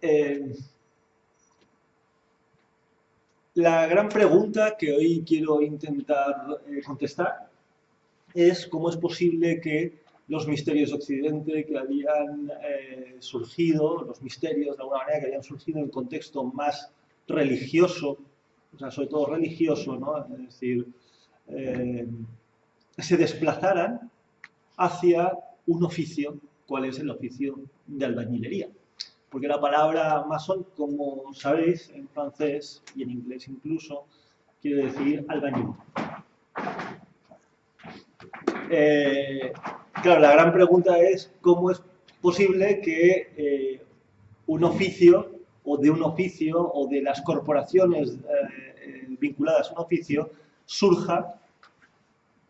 Eh, la gran pregunta que hoy quiero intentar contestar es cómo es posible que los misterios de Occidente que habían surgido, los misterios de alguna manera que habían surgido en el contexto más religioso, o sea, sobre todo religioso, ¿no? Es decir, eh, se desplazaran hacia un oficio, ¿cuál es el oficio de albañilería? Porque la palabra masón, como sabéis, en francés y en inglés incluso, quiere decir albañil. Eh, claro, la gran pregunta es cómo es posible que un oficio o de un oficio o de las corporaciones vinculadas a un oficio surja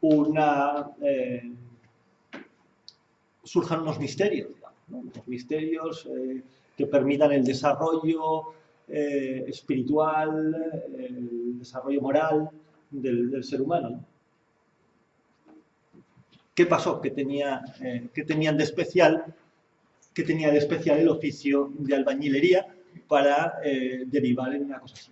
una, surjan unos misterios, digamos, ¿no? Unos misterios que permitan el desarrollo espiritual, el desarrollo moral del ser humano, ¿no? ¿Qué pasó? ¿Qué tenían de especial? ¿Qué tenía de especial el oficio de albañilería para derivar en una cosa así?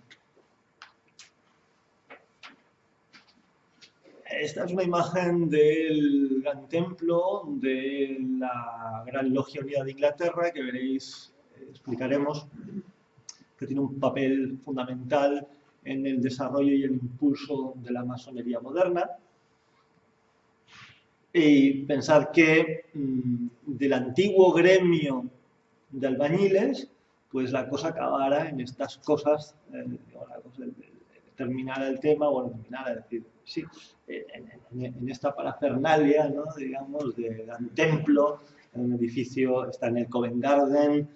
Esta es una imagen del gran templo de la Gran Logia Unida de Inglaterra, que veréis, explicaremos, que tiene un papel fundamental en el desarrollo y el impulso de la masonería moderna. Y pensar que del antiguo gremio de albañiles, pues la cosa acabara en estas cosas, terminara el tema, bueno, terminara, es decir, sí, en esta parafernalia, ¿no? Digamos, de gran templo, en un edificio, está en el Covent Garden,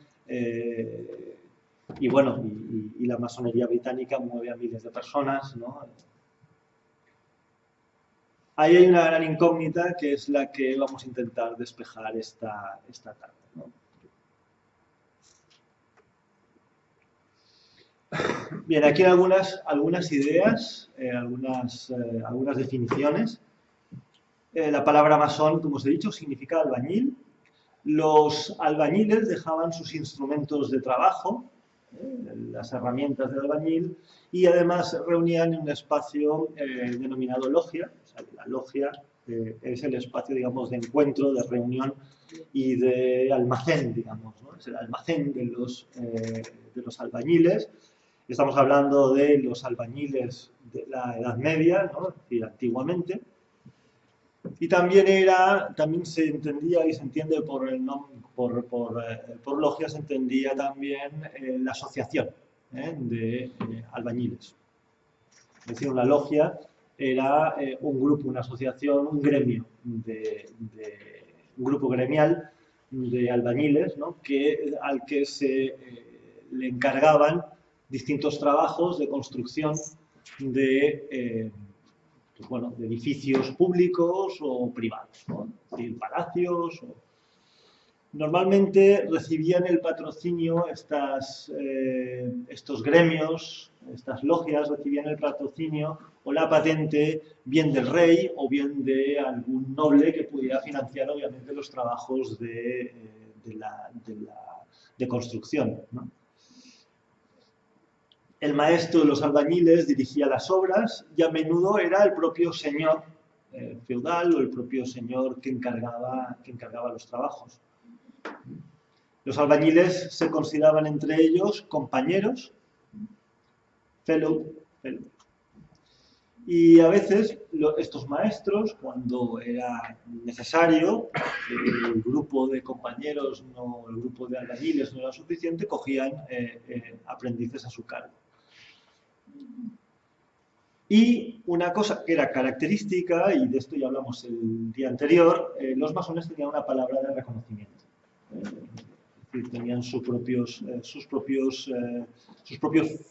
y bueno, y la masonería británica mueve a miles de personas, ¿no? Ahí hay una gran incógnita que es la que vamos a intentar despejar esta tarde, ¿no? Bien, aquí hay algunas ideas, algunas definiciones. La palabra masón, como os he dicho, significa albañil. Los albañiles dejaban sus instrumentos de trabajo, las herramientas del albañil, y además se reunían en un espacio denominado logia. O sea, la logia es el espacio, digamos, de encuentro, de reunión y de almacén, digamos, ¿no? Es el almacén de los albañiles. Estamos hablando de los albañiles de la Edad Media, ¿no? Es decir, antiguamente. Y también se entendía y se entiende por el nombre, por logia, se entendía también la asociación de albañiles. Es decir, una logia era un grupo, una asociación, un gremio, un grupo gremial de albañiles, ¿no? Al que se le encargaban distintos trabajos de construcción de pues bueno, de edificios públicos o privados, ¿no? Es decir, palacios. Normalmente recibían el patrocinio, estos gremios, estas logias recibían el patrocinio o la patente bien del rey o bien de algún noble que pudiera financiar obviamente los trabajos de construcción, ¿no? El maestro de los albañiles dirigía las obras y a menudo era el propio señor feudal o el propio señor que encargaba los trabajos. Los albañiles se consideraban entre ellos compañeros, fellow, y a veces estos maestros, cuando era necesario, el grupo de compañeros, el grupo de albañiles no era suficiente, cogían aprendices a su cargo. Y una cosa que era característica, y de esto ya hablamos el día anterior, los masones tenían una palabra de reconocimiento. Es decir, tenían sus propios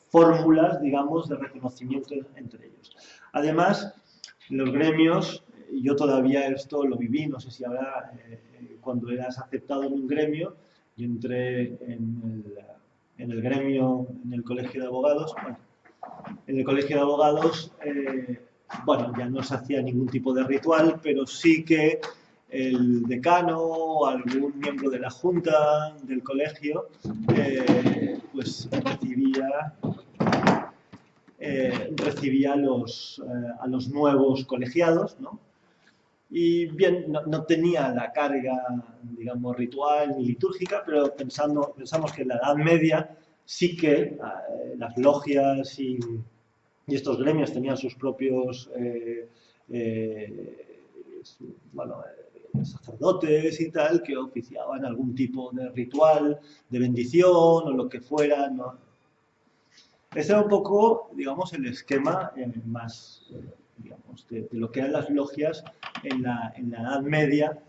fórmulas, digamos, de reconocimiento entre ellos. Además, los gremios, yo todavía esto lo viví, no sé si ahora, cuando eras aceptado en un gremio, yo entré en el gremio, en el colegio de abogados. Bueno, en el colegio de abogados, bueno, ya no se hacía ningún tipo de ritual, pero sí que el decano o algún miembro de la junta del colegio pues recibía a los nuevos colegiados, ¿no? Y bien, no tenía la carga, digamos, ritual ni litúrgica, pero pensamos que en la Edad Media sí que las logias y estos gremios tenían sus propios sacerdotes y tal, que oficiaban algún tipo de ritual, de bendición o lo que fuera, ¿no? Ese era un poco, digamos, el esquema más, digamos, de lo que eran las logias en la Edad Media.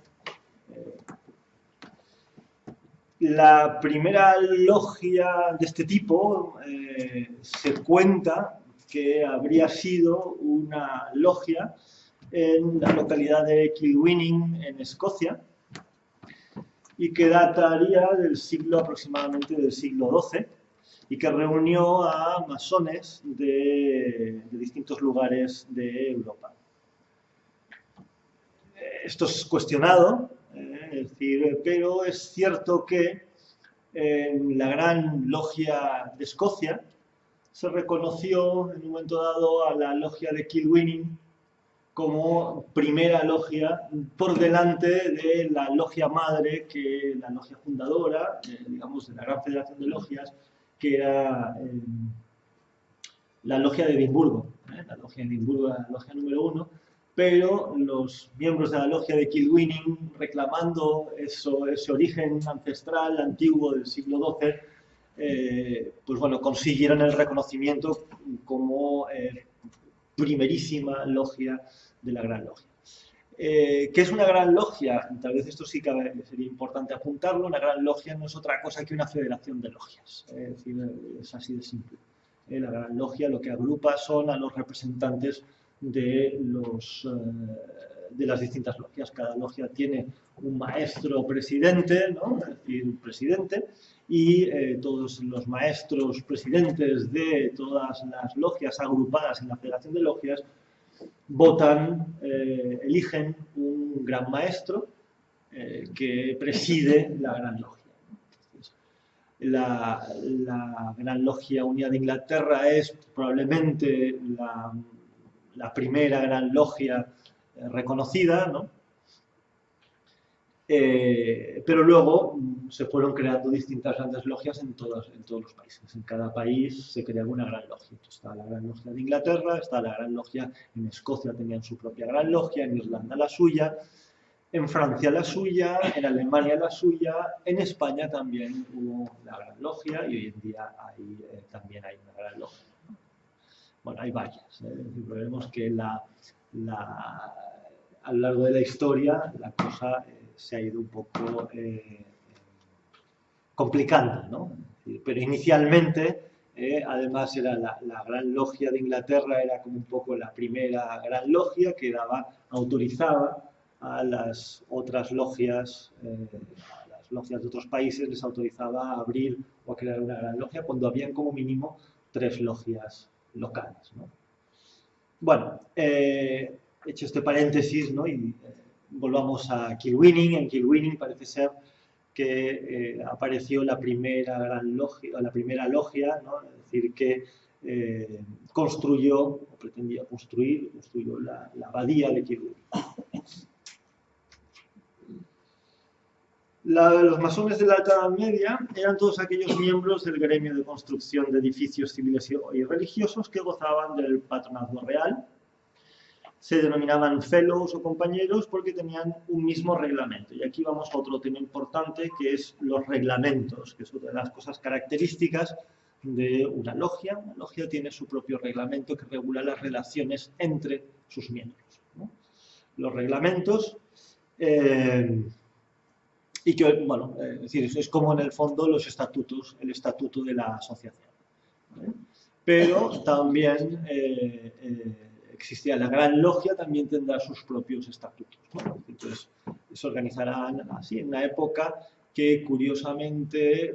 La primera logia de este tipo se cuenta que habría sido una logia en la localidad de Kilwinning, en Escocia, y que dataría aproximadamente del siglo XII, y que reunió a masones de distintos lugares de Europa. Esto es cuestionado, pero es cierto que en la Gran Logia de Escocia se reconoció en un momento dado a la Logia de Kilwinning como primera logia por delante de la logia madre, que la logia fundadora, digamos, de la Gran Federación de Logias, que era la logia de Edimburgo. La logia de Edimburgo era la logia número 1, pero los miembros de la logia de Kilwinning, reclamando ese origen ancestral antiguo del siglo XII, pues bueno, consiguieron el reconocimiento como primerísima logia de la Gran Logia. ¿Qué es una Gran Logia? Tal vez esto sí que sería importante apuntarlo. Una Gran Logia no es otra cosa que una federación de logias. Es decir, es así de simple. La Gran Logia lo que agrupa son a los representantes de las distintas logias. Cada logia tiene un maestro presidente, ¿no? Es decir, un presidente, y todos los maestros presidentes de todas las logias agrupadas en la Federación de Logias votan, eligen un gran maestro que preside la Gran Logia. La Gran Logia Unida de Inglaterra es probablemente la primera Gran Logia reconocida, ¿no? Pero luego se fueron creando distintas grandes logias en todos los países. En cada país se crea una gran logia. Está la Gran Logia de Inglaterra, está la Gran Logia en Escocia, tenían su propia gran logia, en Irlanda la suya, en Francia la suya, en Alemania la suya, en España también hubo la Gran Logia y hoy en día también hay una Gran Logia. Bueno, hay varias. Vemos que a lo largo de la historia la cosa se ha ido un poco complicando, ¿no? Pero inicialmente, además, era la Gran Logia de Inglaterra, era como un poco la primera Gran Logia que autorizaba a las otras logias, a las logias de otros países, les autorizaba a abrir o a crear una Gran Logia cuando habían como mínimo 3 logias locales, ¿no? Bueno, hecho este paréntesis, ¿no? Y volvamos a Kilwinning. En Kilwinning parece ser que apareció la primera gran logia, o la primera logia, ¿no? Es decir, que construyó, o pretendía construyó la abadía de Kilwinning. Los masones de la Alta Edad Media eran todos aquellos miembros del gremio de construcción de edificios civiles y religiosos que gozaban del patronazgo real. Se denominaban fellows o compañeros porque tenían un mismo reglamento. Y aquí vamos a otro tema importante, que es los reglamentos, que es otra de las cosas características de una logia. Una logia tiene su propio reglamento que regula las relaciones entre sus miembros, ¿no? Los reglamentos, y que, bueno, es decir, es como en el fondo los estatutos, el estatuto de la asociación, ¿vale? Pero también existía la Gran Logia, también tendrá sus propios estatutos, ¿no? Entonces, se organizarán así en una época que, curiosamente,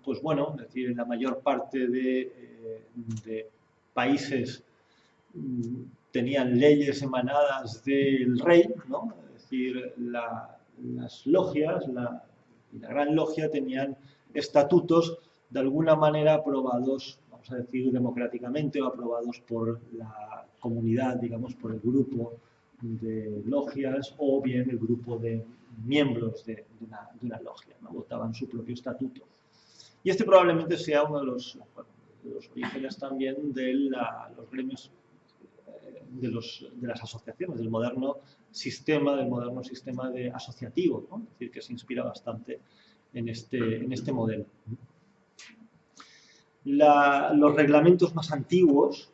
pues bueno, es decir, en la mayor parte de países tenían leyes emanadas del rey, ¿no? Es decir, las logias, la Gran Logia tenían estatutos de alguna manera aprobados, vamos a decir, democráticamente o aprobados por la comunidad, digamos, por el grupo de logias o bien el grupo de miembros de una logia, ¿no? Votaban su propio estatuto. Y este probablemente sea uno de los orígenes también de los gremios, de las asociaciones, del moderno sistema asociativo, ¿no? Es decir, que se inspira bastante en este modelo. Los reglamentos más antiguos,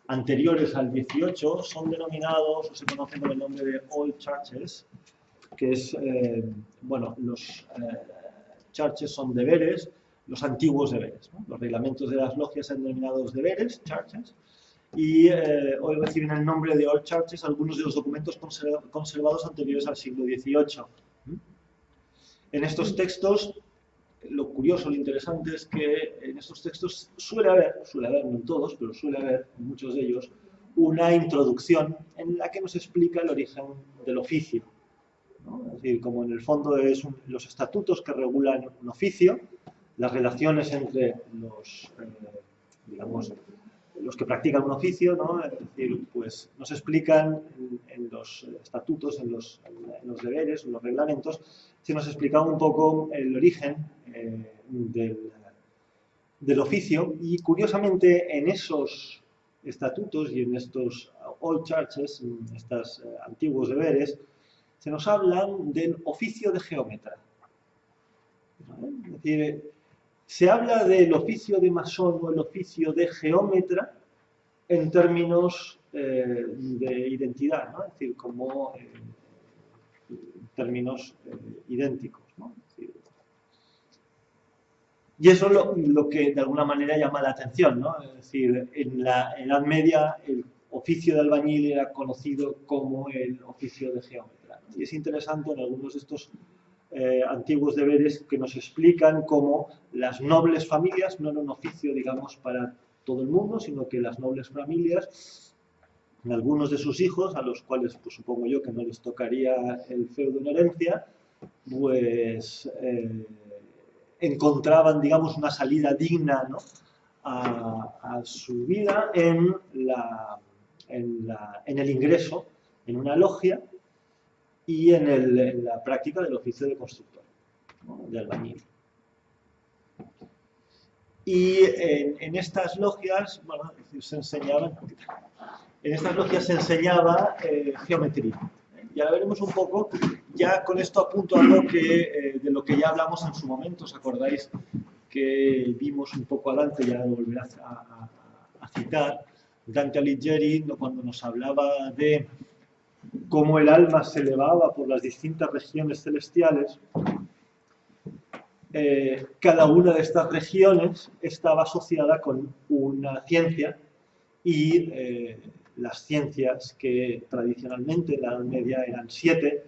anteriores al 18, son denominados o se conocen con el nombre de Old Churches, que es, bueno, los churches son deberes, los antiguos deberes, ¿no? Los reglamentos de las logias son denominados deberes, churches, y hoy reciben el nombre de Old Churches algunos de los documentos conservados anteriores al siglo XVIII. En estos textos, lo curioso, lo interesante es que en estos textos suele haber, no en todos, pero suele haber en muchos de ellos, una introducción en la que nos explica el origen del oficio, ¿no? Es decir, como en el fondo es los estatutos que regulan un oficio, las relaciones entre digamos, los que practican un oficio, ¿no? Es decir, pues nos explican en los estatutos, en los deberes, en los reglamentos, se nos explica un poco el origen del oficio, y curiosamente en esos estatutos y en estos old churches, en estos antiguos deberes, se nos hablan del oficio de geómetra. ¿Vale? Es decir, se habla del oficio de masón o el oficio de geómetra en términos de identidad, ¿no? Es decir, como términos idénticos, ¿no? Es decir, y eso es lo que de alguna manera llama la atención, ¿no? Es decir, en la Edad Media el oficio de albañil era conocido como el oficio de geómetra, ¿no? Y es interesante en algunos de estos antiguos deberes que nos explican cómo las nobles familias no era un oficio, digamos, para todo el mundo, sino que las nobles familias, algunos de sus hijos, a los cuales pues, supongo yo que no les tocaría el feudo en herencia, pues encontraban, digamos, una salida digna, ¿no? a su vida en el ingreso en una logia y en la práctica del oficio de constructor, ¿no? De albañil. Y en estas logias, bueno, se enseñaba geometría. Y ahora veremos un poco, ya con esto apunto algo de lo que ya hablamos en su momento. ¿Os acordáis que vimos un poco adelante, ya lo volveré a citar, Dante Alighieri, cuando nos hablaba de cómo el alma se elevaba por las distintas regiones celestiales? Cada una de estas regiones estaba asociada con una ciencia, y las ciencias que tradicionalmente en la Edad Media eran 7,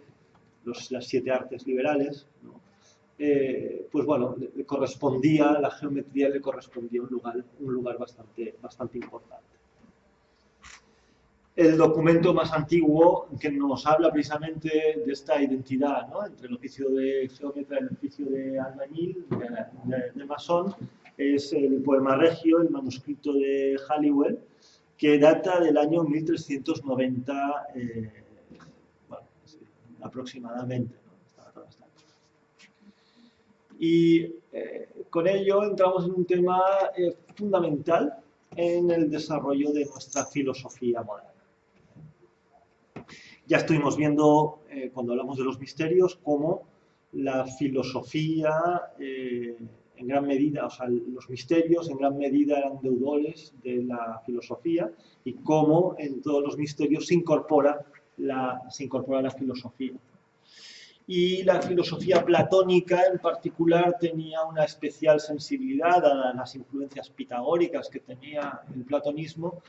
las 7 artes liberales, ¿no? Pues bueno, la geometría le correspondía un lugar bastante importante. El documento más antiguo que nos habla precisamente de esta identidad, ¿no? Entre el oficio de geómetra y el oficio de albañil, de masón, es el Poema Regio, el manuscrito de Halliwell, que data del año 1390, bueno, aproximadamente, ¿no? Y con ello entramos en un tema fundamental en el desarrollo de nuestra filosofía moderna. Ya estuvimos viendo, cuando hablamos de los misterios, cómo la filosofía, en gran medida, o sea, los misterios en gran medida eran deudores de la filosofía, y cómo en todos los misterios se incorpora la filosofía. Y la filosofía platónica en particular tenía una especial sensibilidad a las influencias pitagóricas que tenía el platonismo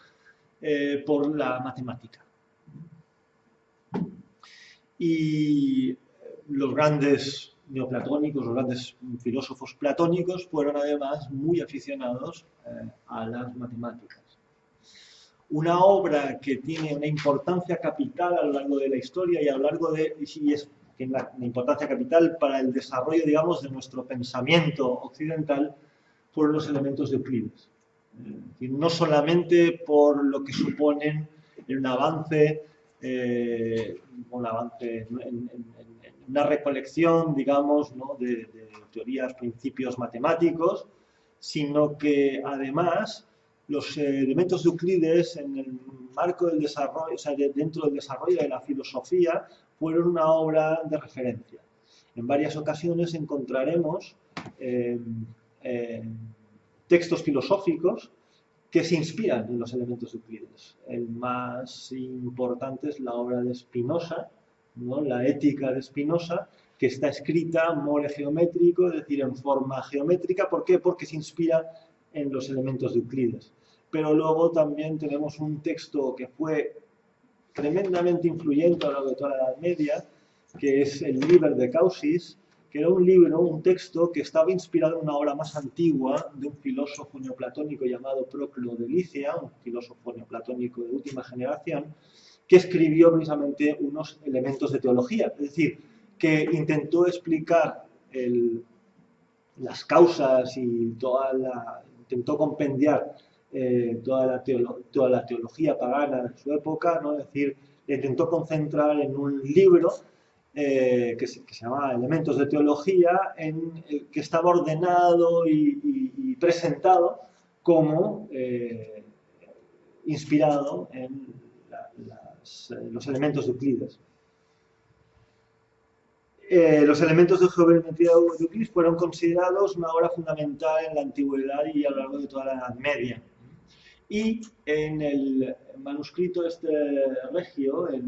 por la matemática. Y los grandes neoplatónicos, los grandes filósofos platónicos fueron además muy aficionados a las matemáticas. Una obra que tiene una importancia capital a lo largo de la historia y a lo largo tiene una importancia capital para el desarrollo, digamos, de nuestro pensamiento occidental, fueron los elementos de Euclides. No solamente por lo que suponen en un avance en una recolección, digamos, ¿no? de teorías, principios matemáticos, sino que además los elementos de Euclides en el marco del desarrollo, o sea, dentro del desarrollo de la filosofía, fueron una obra de referencia. En varias ocasiones encontraremos textos filosóficos que se inspiran en los elementos de Euclides. El más importante es la obra de Spinoza, ¿no? La Ética de Spinoza, que está escrita more geométrico, es decir, en forma geométrica. ¿Por qué? Porque se inspira en los elementos de Euclides. Pero luego también tenemos un texto que fue tremendamente influyente a lo largo de toda la Edad Media, que es el Liber de Causis, que era un libro, un texto que estaba inspirado en una obra más antigua de un filósofo neoplatónico llamado Proclo de Licia, un filósofo neoplatónico de última generación, que escribió precisamente unos elementos de teología, es decir, que intentó explicar las causas y intentó compendiar toda la teología pagana de su época, ¿no? Es decir, intentó concentrar en un libro que se llamaba Elementos de Teología, que estaba ordenado y presentado como inspirado en los elementos de Euclides. Los elementos de geometría de Euclides fueron considerados una obra fundamental en la antigüedad y a lo largo de toda la Edad Media. Y en el manuscrito regio, el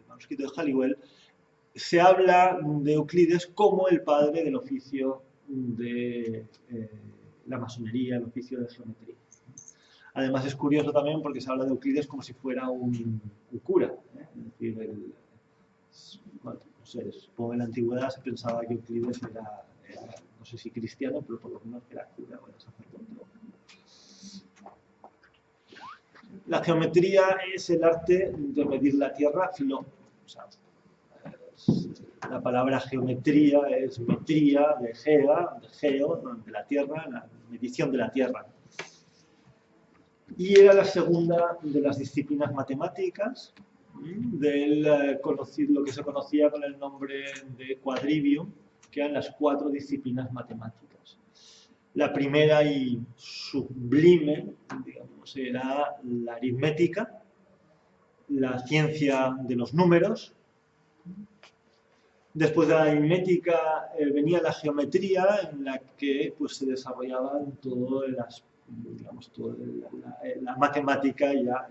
manuscrito de Halliwell, se habla de Euclides como el padre del oficio de la masonería, el oficio de geometría. Además es curioso también porque se habla de Euclides como si fuera un cura, es decir, bueno, no sé, supongo que en la antigüedad se pensaba que Euclides era no sé si cristiano, pero por lo menos era cura o era sacerdote. La geometría es el arte de medir la Tierra, o sea, la palabra geometría es metría, de geo, de la Tierra, la medición de la Tierra. Y era la segunda de las disciplinas matemáticas, lo que se conocía con el nombre de quadrivium, que eran las 4 disciplinas matemáticas. La primera y sublime, digamos, era la aritmética, la ciencia de los números. Después de la aritmética venía la geometría, en la que pues, se desarrollaban toda la matemática ya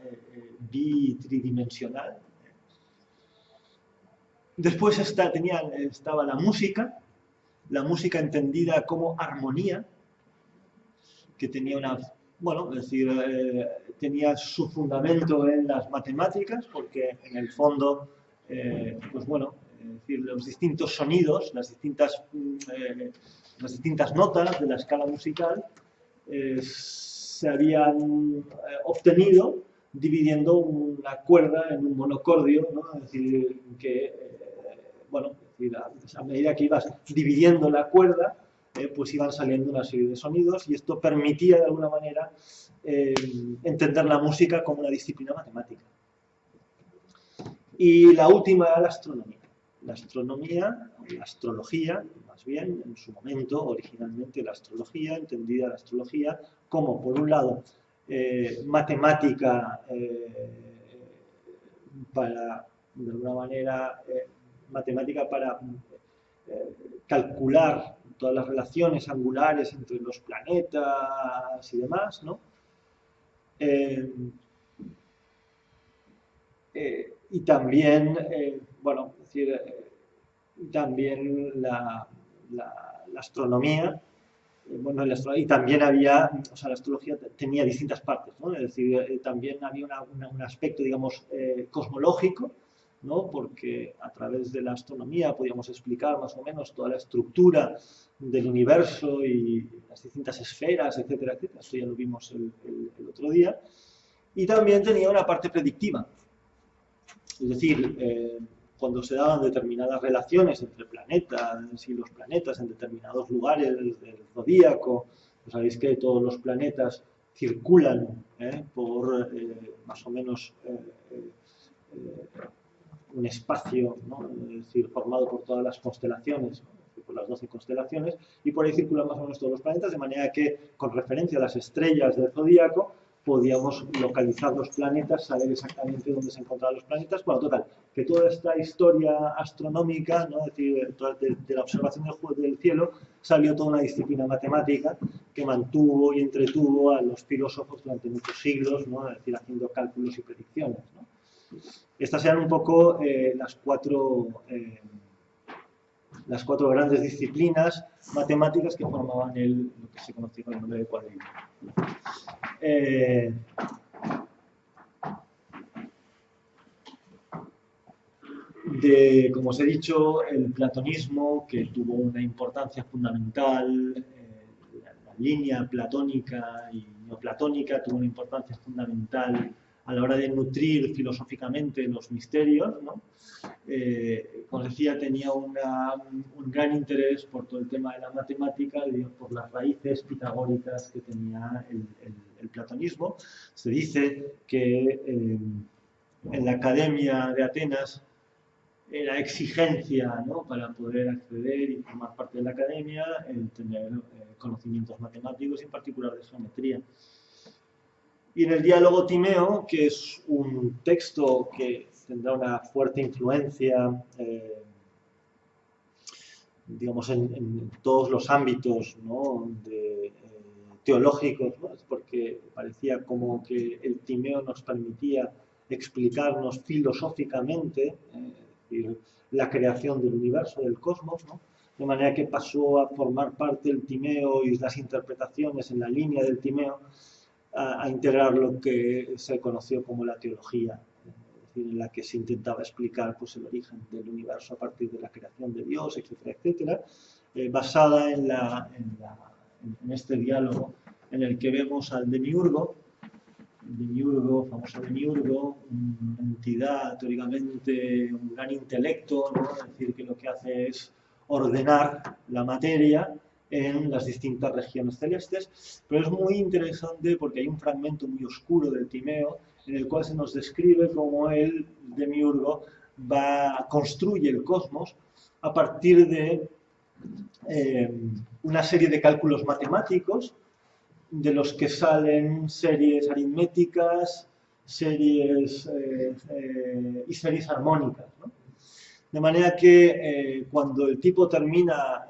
bitridimensional. Después estaba la música entendida como armonía, que tenía tenía su fundamento en las matemáticas, porque en el fondo, pues bueno, es decir, los distintos sonidos, las distintas notas de la escala musical se habían obtenido dividiendo una cuerda en un monocordio, ¿no? Es decir, a medida que ibas dividiendo la cuerda, pues iban saliendo una serie de sonidos y esto permitía de alguna manera entender la música como una disciplina matemática. Y la última era la astronomía. La astrología, más bien, en su momento, originalmente la astrología, entendida la astrología como, por un lado, matemática para, de alguna manera, matemática para calcular todas las relaciones angulares entre los planetas y demás, ¿no? Y también, bueno, es decir, también la astronomía, bueno, y también había, o sea, la astrología tenía distintas partes, ¿no? Es decir, también había un aspecto, digamos, cosmológico, ¿no? Porque a través de la astronomía podíamos explicar más o menos toda la estructura del universo y las distintas esferas, etcétera, etcétera. Esto ya lo vimos el otro día. Y también tenía una parte predictiva. Es decir, cuando se daban determinadas relaciones entre planetas y los planetas en determinados lugares del zodíaco, Sabéis que todos los planetas circulan por más o menos un espacio, ¿no? Es decir, formado por todas las constelaciones, ¿no? Por las 12 constelaciones, y por ahí circulan más o menos todos los planetas, de manera que, con referencia a las estrellas del zodíaco, podíamos localizar los planetas, saber exactamente dónde se encontraban los planetas. Bueno, total, que toda esta historia astronómica, ¿no? Es decir, de la observación del cielo, salió toda una disciplina matemática que mantuvo y entretuvo a los filósofos durante muchos siglos, ¿no? Es decir, haciendo cálculos y predicciones, ¿no? Estas eran un poco las cuatro grandes disciplinas matemáticas que formaban lo que se conocía con el nombre de cuadrillo. Como os he dicho, el platonismo, que tuvo una importancia fundamental, la línea platónica y neoplatónica tuvo una importancia fundamental a la hora de nutrir filosóficamente los misterios, ¿no? Como os decía, tenía un gran interés por todo el tema de la matemática, por las raíces pitagóricas que tenía el platonismo. Se dice que en la Academia de Atenas era exigencia, ¿no?, para poder acceder y formar parte de la academia, el tener conocimientos matemáticos y en particular de geometría. Y en el diálogo Timeo, que es un texto que tendrá una fuerte influencia, digamos, en todos los ámbitos, ¿no?, teológicos, ¿no?, porque parecía como que el Timeo nos permitía explicarnos filosóficamente la creación del universo, del cosmos, ¿no?, de manera que pasó a formar parte del Timeo y las interpretaciones en la línea del Timeo a integrar lo que se conoció como la teología, en la que se intentaba explicar, pues, el origen del universo a partir de la creación de Dios, etcétera, etcétera, basada en este diálogo en el que vemos al demiurgo, famoso demiurgo, una entidad teóricamente, un gran intelecto, ¿no?, es decir, que lo que hace es ordenar la materia en las distintas regiones celestes, pero es muy interesante porque hay un fragmento muy oscuro del Timeo en el cual se nos describe cómo el demiurgo construye el cosmos a partir de una serie de cálculos matemáticos de los que salen series aritméticas, series y series armónicas, ¿no? De manera que cuando el tipo termina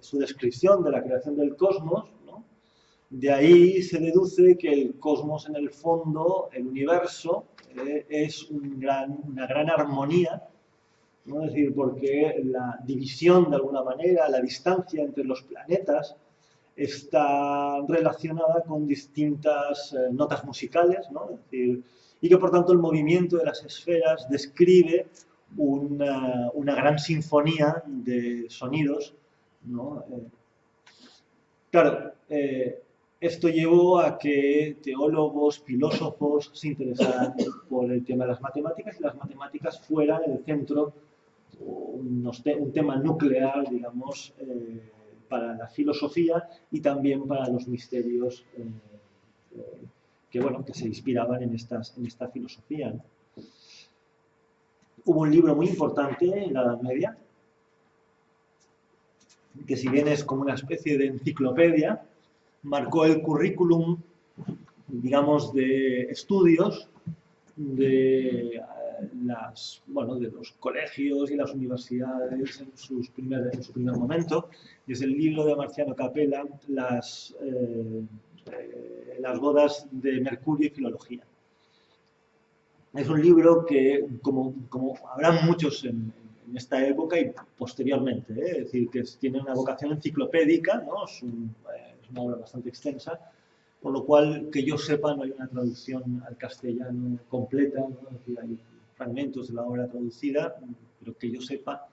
su descripción de la creación del cosmos, ¿no?, de ahí se deduce que el cosmos, en el fondo, el universo, es una gran armonía, ¿no?, es decir, porque la división, de alguna manera, la distancia entre los planetas, está relacionada con distintas notas musicales, ¿no?, es decir, y que por tanto el movimiento de las esferas describe una gran sinfonía de sonidos, ¿no? Claro, esto llevó a que teólogos, filósofos se interesaran por el tema de las matemáticas y las matemáticas fueran el centro, un tema nuclear, digamos, para la filosofía y también para los misterios que se inspiraban en esta filosofía, ¿no? Hubo un libro muy importante en la Edad Media, que si bien es como una especie de enciclopedia, marcó el currículum, digamos, de estudios de los colegios y las universidades en su primer momento. Y es el libro de Marciano Capella, las bodas de Mercurio y Filología. Es un libro que, como habrá muchos en esta época y posteriormente, es decir, que tiene una vocación enciclopédica, ¿no? Es una obra bastante extensa, por lo cual, que yo sepa, no hay una traducción al castellano completa, ¿no? Es decir, hay fragmentos de la obra traducida, pero que yo sepa,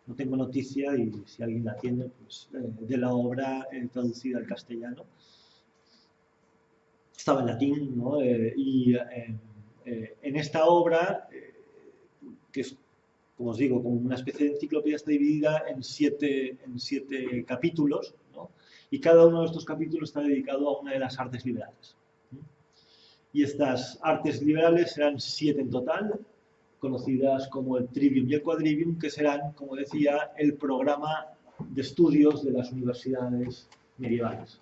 no tengo noticia, y si alguien la tiene, pues de la obra traducida al castellano. Estaba en latín, ¿no? En esta obra, que es, como os digo, como una especie de enciclopedia, está dividida en siete capítulos, ¿no? Y cada uno de estos capítulos está dedicado a una de las artes liberales. Y estas artes liberales serán 7 en total, conocidas como el Trivium y el Quadrivium, que serán, como decía, el programa de estudios de las universidades medievales.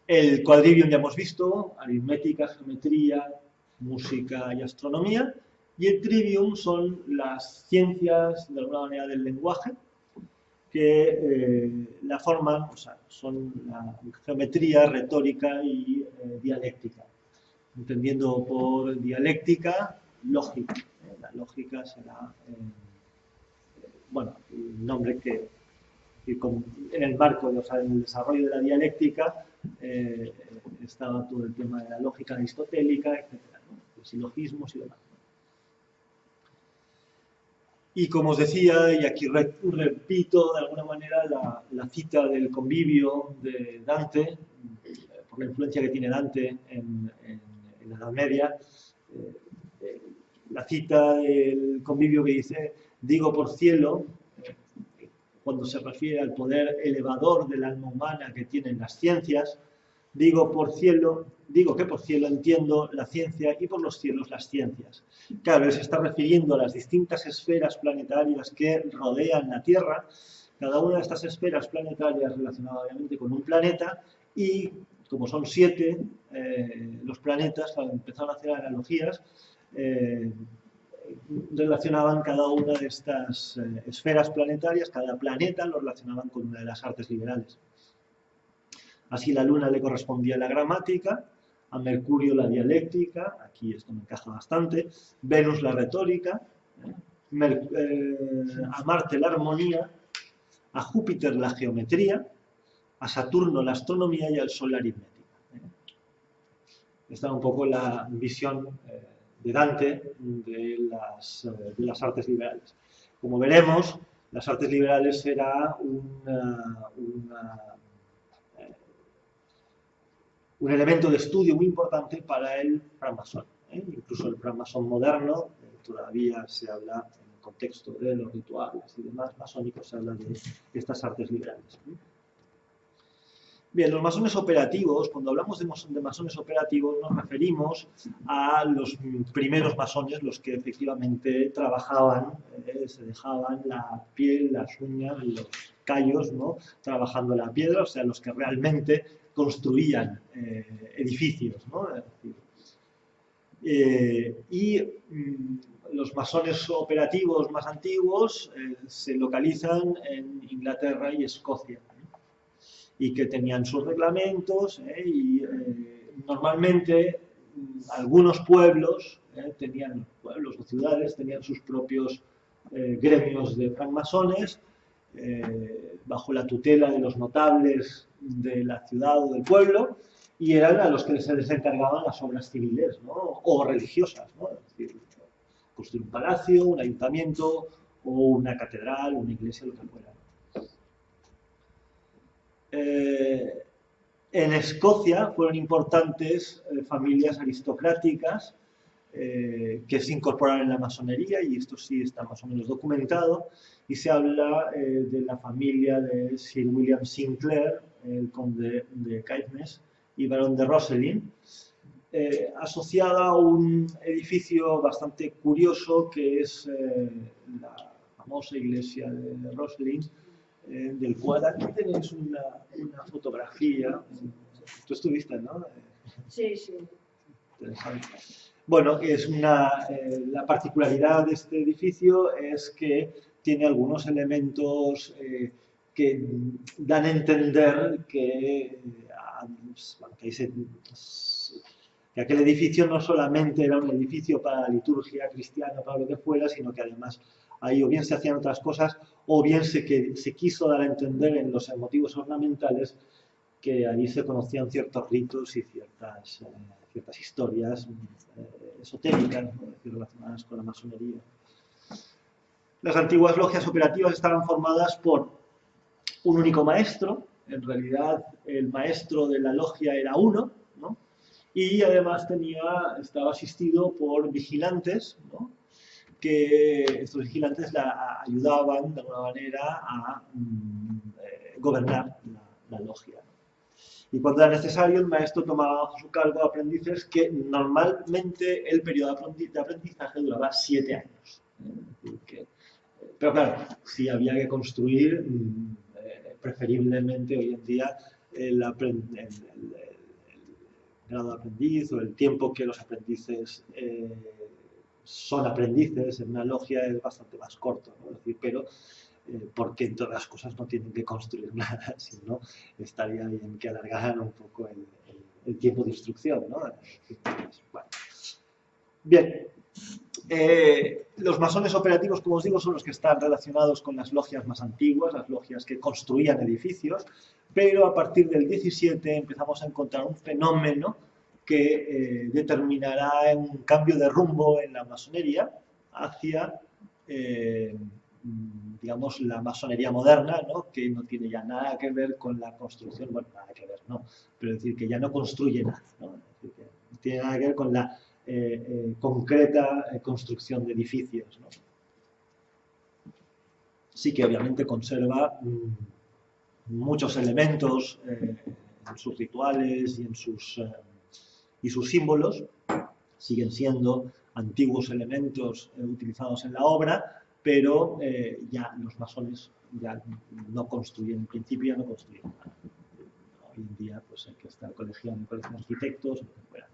El Quadrivium ya hemos visto, aritmética, geometría, música y astronomía, y el Trivium son las ciencias, de alguna manera, del lenguaje, que la forman, o sea, son la geometría, retórica y dialéctica. Entendiendo por dialéctica, lógica. La lógica será, bueno, un nombre que en el marco, o sea, en el desarrollo de la dialéctica, estaba todo el tema de la lógica aristotélica, etc., ¿no? Los silogismos y demás. Y como os decía, y aquí repito de alguna manera la cita del Convivio de Dante, por la influencia que tiene Dante en la Edad Media, la cita del Convivio que dice, digo por cielo, cuando se refiere al poder elevador del alma humana que tienen las ciencias, digo que por cielo entiendo la ciencia y por los cielos las ciencias. Claro, él se está refiriendo a las distintas esferas planetarias que rodean la Tierra, cada una de estas esferas planetarias relacionada obviamente con un planeta, y como son 7 los planetas, empezaron a hacer analogías, relacionaban cada una de estas esferas planetarias, cada planeta lo relacionaban con una de las artes liberales. Así la Luna le correspondía la gramática, a Mercurio la dialéctica, aquí esto me encaja bastante, Venus la retórica, a Marte la armonía, a Júpiter la geometría, a Saturno la astronomía y al Sol la aritmética. Esta es un poco la visión de Dante de las artes liberales. Como veremos, las artes liberales será un elemento de estudio muy importante para el francmasón. Incluso el francmasón moderno, todavía se habla en el contexto de los rituales y demás masónicos, se habla de estas artes liberales. Bien, los masones operativos, cuando hablamos de masones operativos, nos referimos a los primeros masones, los que efectivamente trabajaban, se dejaban la piel, las uñas, los callos, ¿no? Trabajando la piedra, o sea, los que realmente construían edificios, ¿no? Es decir, los masones operativos más antiguos se localizan en Inglaterra y Escocia, y que tenían sus reglamentos y normalmente algunos pueblos, pueblos o ciudades tenían sus propios gremios de francmasones bajo la tutela de los notables de la ciudad o del pueblo, y eran a los que se les encargaban las obras civiles, ¿no? O religiosas, ¿no? Es decir, construir un palacio, un ayuntamiento o una catedral, una iglesia, lo que fuera. En Escocia fueron importantes familias aristocráticas que se incorporaron en la masonería, y esto sí está más o menos documentado, y se habla de la familia de Sir William Sinclair, el conde de Caithness y barón de Rosslyn, asociada a un edificio bastante curioso que es la famosa iglesia de Rosslyn, del cual aquí tenéis una fotografía. Tú estuviste, ¿no? Sí, sí. Interesante. Bueno, la particularidad de este edificio es que tiene algunos elementos que dan a entender que aquel edificio no solamente era un edificio para la liturgia cristiana, para lo que fuera, sino que además ahí o bien se hacían otras cosas, o bien se quiso dar a entender en los motivos ornamentales que allí se conocían ciertos ritos y ciertas historias esotéricas, ¿no? Relacionadas con la masonería. Las antiguas logias operativas estaban formadas por un único maestro. En realidad el maestro de la logia era uno, ¿no? Y además estaba asistido por vigilantes, ¿no? Que estos vigilantes la ayudaban de alguna manera a gobernar la logia, ¿no? Y cuando era necesario, el maestro tomaba bajo su cargo aprendices que normalmente el periodo de aprendizaje duraba 7 años. Pero claro, si había que construir, preferiblemente hoy en día el grado de aprendiz o el tiempo que los aprendices son aprendices en una logia es bastante más corto, ¿no? Es decir, pero porque en todas las cosas no tienen que construir nada, sino estaría bien que alargaran un poco el tiempo de instrucción, ¿no? Bueno. Bien, los masones operativos, como os digo, son los que están relacionados con las logias más antiguas, las logias que construían edificios, pero a partir del 17 empezamos a encontrar un fenómeno que determinará un cambio de rumbo en la masonería hacia, digamos, la masonería moderna, ¿no? Que no tiene ya nada que ver con la construcción, bueno, nada que ver, no, pero es decir, que ya no construye nada, ¿no? Es decir, que no tiene nada que ver con la concreta construcción de edificios, ¿no? Sí que obviamente conserva muchos elementos en sus rituales y sus símbolos, siguen siendo antiguos elementos utilizados en la obra, pero ya los masones ya no construyen, en principio ya no construyen nada. Hoy en día pues hay que estar colegio de arquitectos, bueno.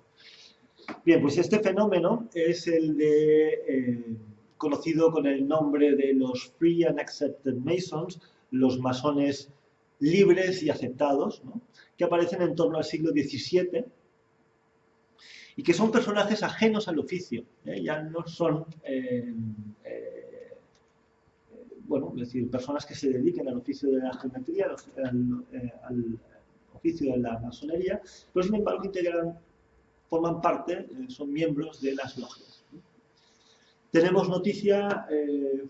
Bien, pues este fenómeno es el de, conocido con el nombre de los Free and Accepted Masons, los masones libres y aceptados, ¿no? Que aparecen en torno al siglo XVII y que son personajes ajenos al oficio, ya no son, bueno, es decir, personas que se dediquen al oficio de la geometría, al oficio de la masonería, pero sin embargo forman parte, son miembros de las logias. Tenemos noticia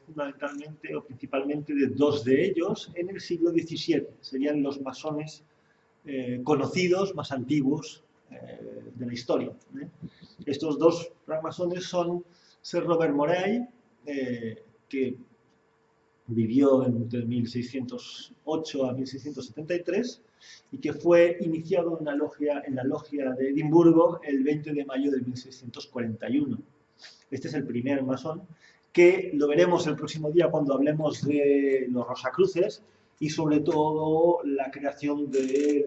fundamentalmente o principalmente de dos de ellos en el siglo XVII. Serían los masones conocidos, más antiguos de la historia. Estos dos masones son Sir Robert Moray, que vivió entre 1608 a 1673 y que fue iniciado en la logia de Edimburgo el 20 de mayo de 1641. Este es el primer masón, que lo veremos el próximo día cuando hablemos de los Rosacruces y sobre todo la creación de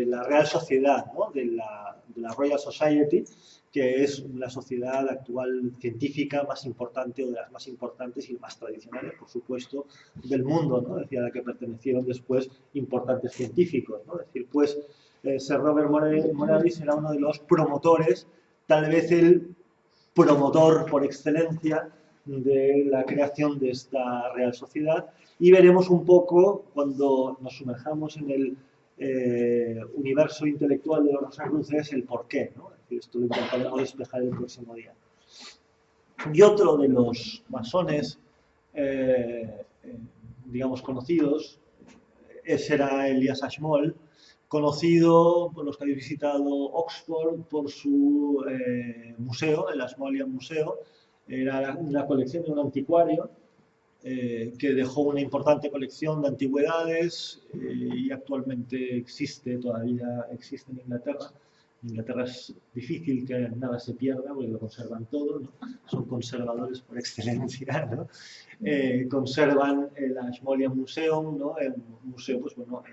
la Real Sociedad, ¿no? de la Royal Society, que es la sociedad actual científica más importante o de las más importantes y más tradicionales, por supuesto, del mundo, ¿no? Es decir, a la que pertenecieron después importantes científicos, ¿no? Es decir, pues Sir Robert Moray será uno de los promotores, tal vez el promotor por excelencia de la creación de esta Real Sociedad, y veremos un poco, cuando nos sumerjamos en el universo intelectual de los Rosacruces, el porqué, ¿no? Es decir, esto lo intentaremos despejar el próximo día. Y otro de los masones, digamos, conocidos, será Elias Ashmole, conocido por los que habéis visitado Oxford por su museo, el Ashmolean Museo. Era una colección de un anticuario que dejó una importante colección de antigüedades y actualmente todavía existe en Inglaterra. En Inglaterra es difícil que nada se pierda porque lo conservan todo, ¿no? Son conservadores por excelencia, ¿no? Conservan el Ashmolean Museum, ¿no? El museo, pues bueno,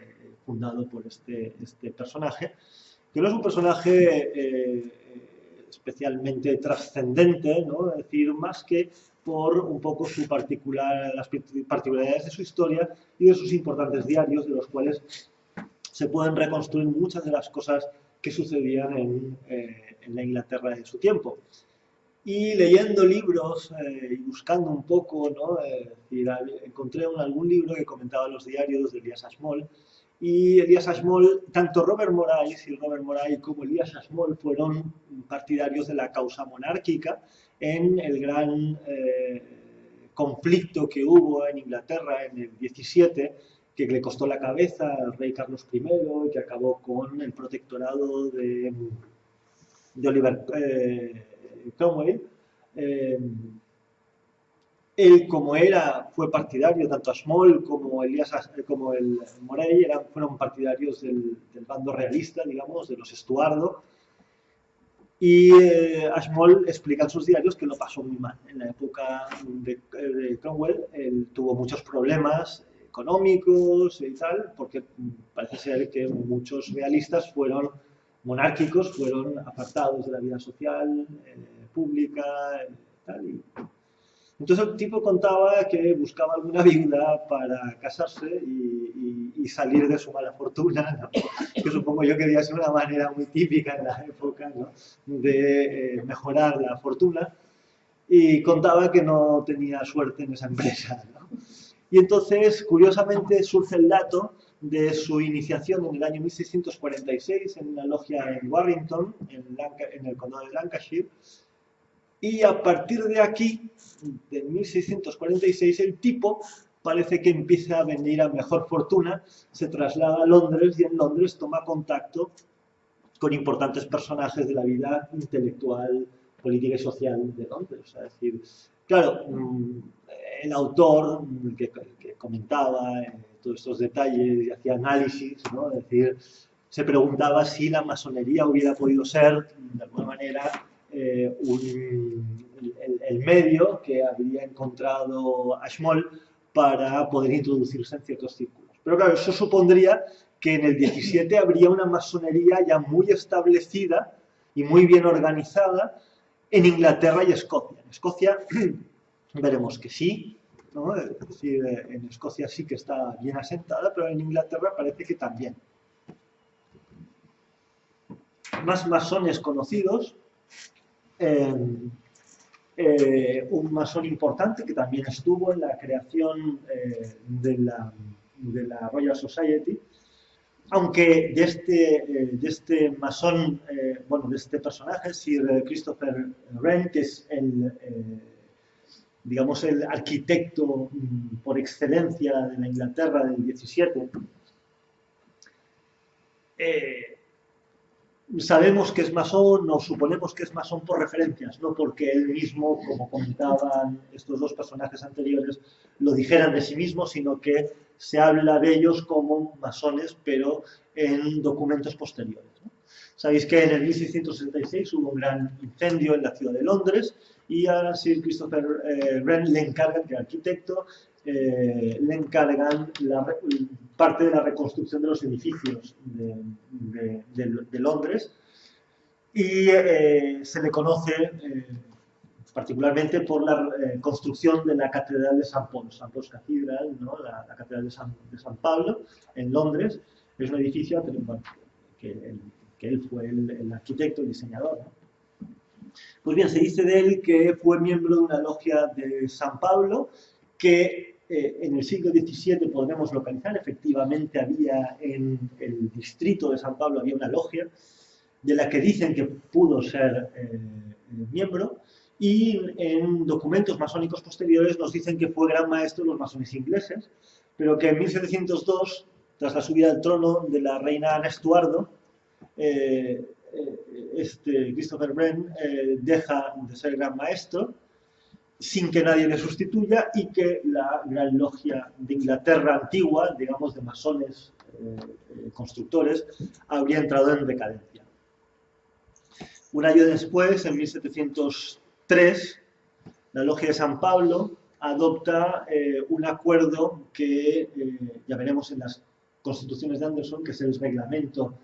fundado por este personaje, que no es un personaje especialmente trascendente, ¿no? Es decir, más que por un poco las particularidades de su historia y de sus importantes diarios, de los cuales se pueden reconstruir muchas de las cosas que sucedían en la Inglaterra de su tiempo. Y leyendo libros y buscando un poco, ¿no? Encontré algún libro que comentaba los diarios de Elias Ashmole, y Elias Ashmole, tanto Robert Moray como Elias Ashmole fueron partidarios de la causa monárquica en el gran conflicto que hubo en Inglaterra en el 17, que le costó la cabeza al rey Carlos I y que acabó con el protectorado de Oliver Cromwell. Él, fue partidario, tanto Ashmole como como el Morey fueron partidarios del bando realista, digamos, de los Estuardo. Y Ashmole explica en sus diarios que lo pasó muy mal. En la época de Cromwell, él tuvo muchos problemas económicos y tal, porque parece ser que muchos realistas monárquicos, fueron apartados de la vida social, pública, tal, entonces el tipo contaba que buscaba alguna viuda para casarse y salir de su mala fortuna, ¿no? Que supongo yo que debía ser una manera muy típica en la época, ¿no? De mejorar la fortuna, y contaba que no tenía suerte en esa empresa, ¿no? Y entonces, curiosamente, surge el dato de su iniciación en el año 1646 en una logia en Warrington, en el condado de Lancashire. Y a partir de aquí, de 1646, el tipo parece que empieza a venir a mejor fortuna, se traslada a Londres y en Londres toma contacto con importantes personajes de la vida intelectual, política y social de Londres. O sea, es decir, claro, el autor que comentaba todos estos detalles y hacía análisis, ¿no? Es decir, se preguntaba si la masonería hubiera podido ser, de alguna manera, el medio que habría encontrado Ashmole para poder introducirse en ciertos círculos. Pero claro, eso supondría que en el 17 habría una masonería ya muy establecida y muy bien organizada en Inglaterra y Escocia. En Escocia veremos que sí, ¿no? Es decir, en Escocia sí que está bien asentada, pero en Inglaterra parece que también. Más masones conocidos. Un masón importante que también estuvo en la creación de la Royal Society, aunque de este masón, de este personaje, Sir Christopher Wren, que es digamos, el arquitecto por excelencia de la Inglaterra del 17, sabemos que es masón, o suponemos que es masón por referencias, no porque él mismo, como comentaban estos dos personajes anteriores, lo dijeran de sí mismo, sino que se habla de ellos como masones, pero en documentos posteriores, ¿no? Sabéis que en el 1666 hubo un gran incendio en la ciudad de Londres y a Sir Christopher Wren le encargan, que era arquitecto, le encargan parte de la reconstrucción de los edificios de Londres, y se le conoce particularmente por la construcción de la Catedral de San Paul, St. Paul's Cathedral, ¿no? la Catedral de San Pablo, en Londres. Es un edificio, bueno, que él fue el arquitecto, el diseñador, ¿no? Pues bien, se dice de él que fue miembro de una logia de San Pablo, que en el siglo XVII podremos localizar. Efectivamente, había en el distrito de San Pablo había una logia de la que dicen que pudo ser miembro, y en documentos masónicos posteriores nos dicen que fue gran maestro de los masones ingleses, pero que en 1702, tras la subida al trono de la reina Ana Estuardo, Christopher Wren deja de ser gran maestro sin que nadie le sustituya, y que la gran logia de Inglaterra antigua, digamos, de masones constructores, habría entrado en decadencia. Un año después, en 1703, la logia de San Pablo adopta un acuerdo que ya veremos en las constituciones de Anderson, que es el reglamento,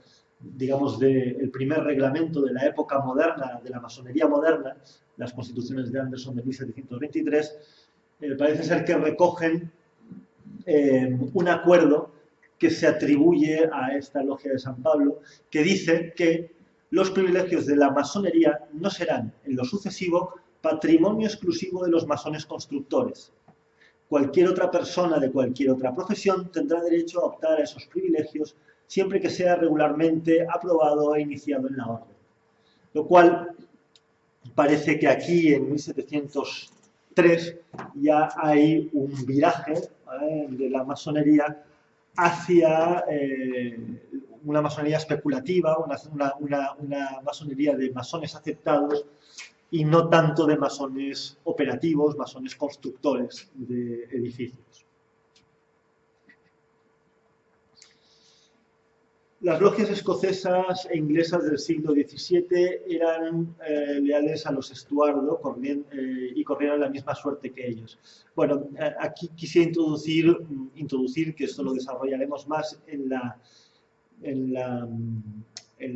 digamos, el primer reglamento de la época moderna, de la masonería moderna, las constituciones de Anderson de 1723, parece ser que recogen un acuerdo que se atribuye a esta logia de San Pablo, que dice que los privilegios de la masonería no serán, en lo sucesivo, patrimonio exclusivo de los masones constructores. Cualquier otra persona de cualquier otra profesión tendrá derecho a optar a esos privilegios siempre que sea regularmente aprobado e iniciado en la orden. Lo cual parece que aquí, en 1703, ya hay un viraje de la masonería hacia una masonería especulativa, una masonería de masones aceptados, y no tanto de masones operativos, masones constructores de edificios. Las logias escocesas e inglesas del siglo XVII eran leales a los Estuardo y corrieron la misma suerte que ellos. Bueno, aquí quisiera introducir, que esto lo desarrollaremos más en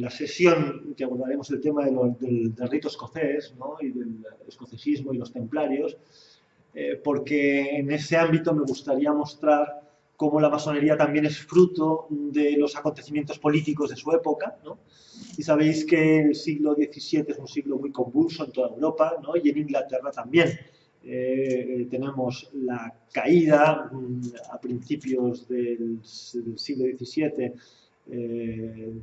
la sesión que abordaremos el tema del rito escocés, ¿no? Y del escocesismo y los templarios, porque en ese ámbito me gustaría mostrar cómo la masonería también es fruto de los acontecimientos políticos de su época, ¿no? Y sabéis que el siglo XVII es un siglo muy convulso en toda Europa, ¿no? Y en Inglaterra también. Tenemos la caída a principios del siglo XVII,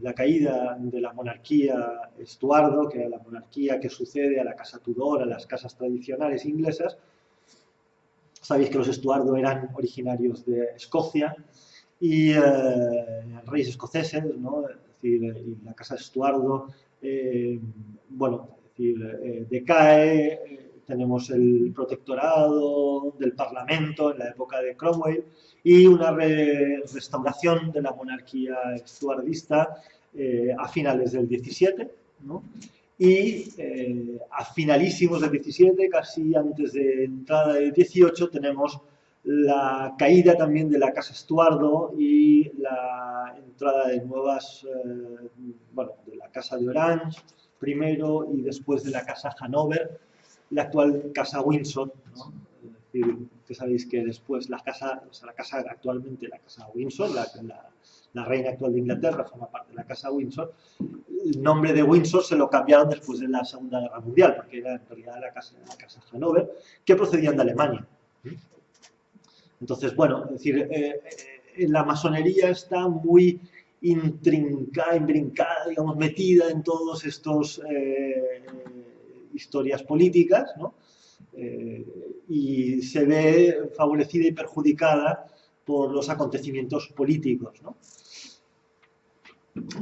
la caída de la monarquía Estuardo, que era la monarquía que sucede a la casa Tudor, a las casas tradicionales inglesas. Sabéis que los Estuardo eran originarios de Escocia y reyes escoceses, ¿no? Es decir, y la casa Estuardo, bueno, es decir, decae. Tenemos el protectorado del Parlamento en la época de Cromwell y una restauración de la monarquía estuardista a finales del XVII, ¿no? Y a finalísimos del XVII, casi antes de entrada del XVIII, tenemos la caída también de la casa Estuardo y la entrada de nuevas, bueno, de la casa de Orange primero y después de la casa Hanover, la actual casa Windsor, ¿no? Es decir, que sabéis que después la casa actualmente, la casa Windsor, la reina actual de Inglaterra forma parte de la casa Windsor. El nombre de Windsor se lo cambiaron después de la Segunda Guerra Mundial, porque era en realidad la casa Hanover, que procedían de Alemania. Entonces, bueno, es decir, la masonería está muy intrincada, imbrincada, digamos, metida en todos estos historias políticas, ¿no? Y se ve favorecida y perjudicada por los acontecimientos políticos, ¿no?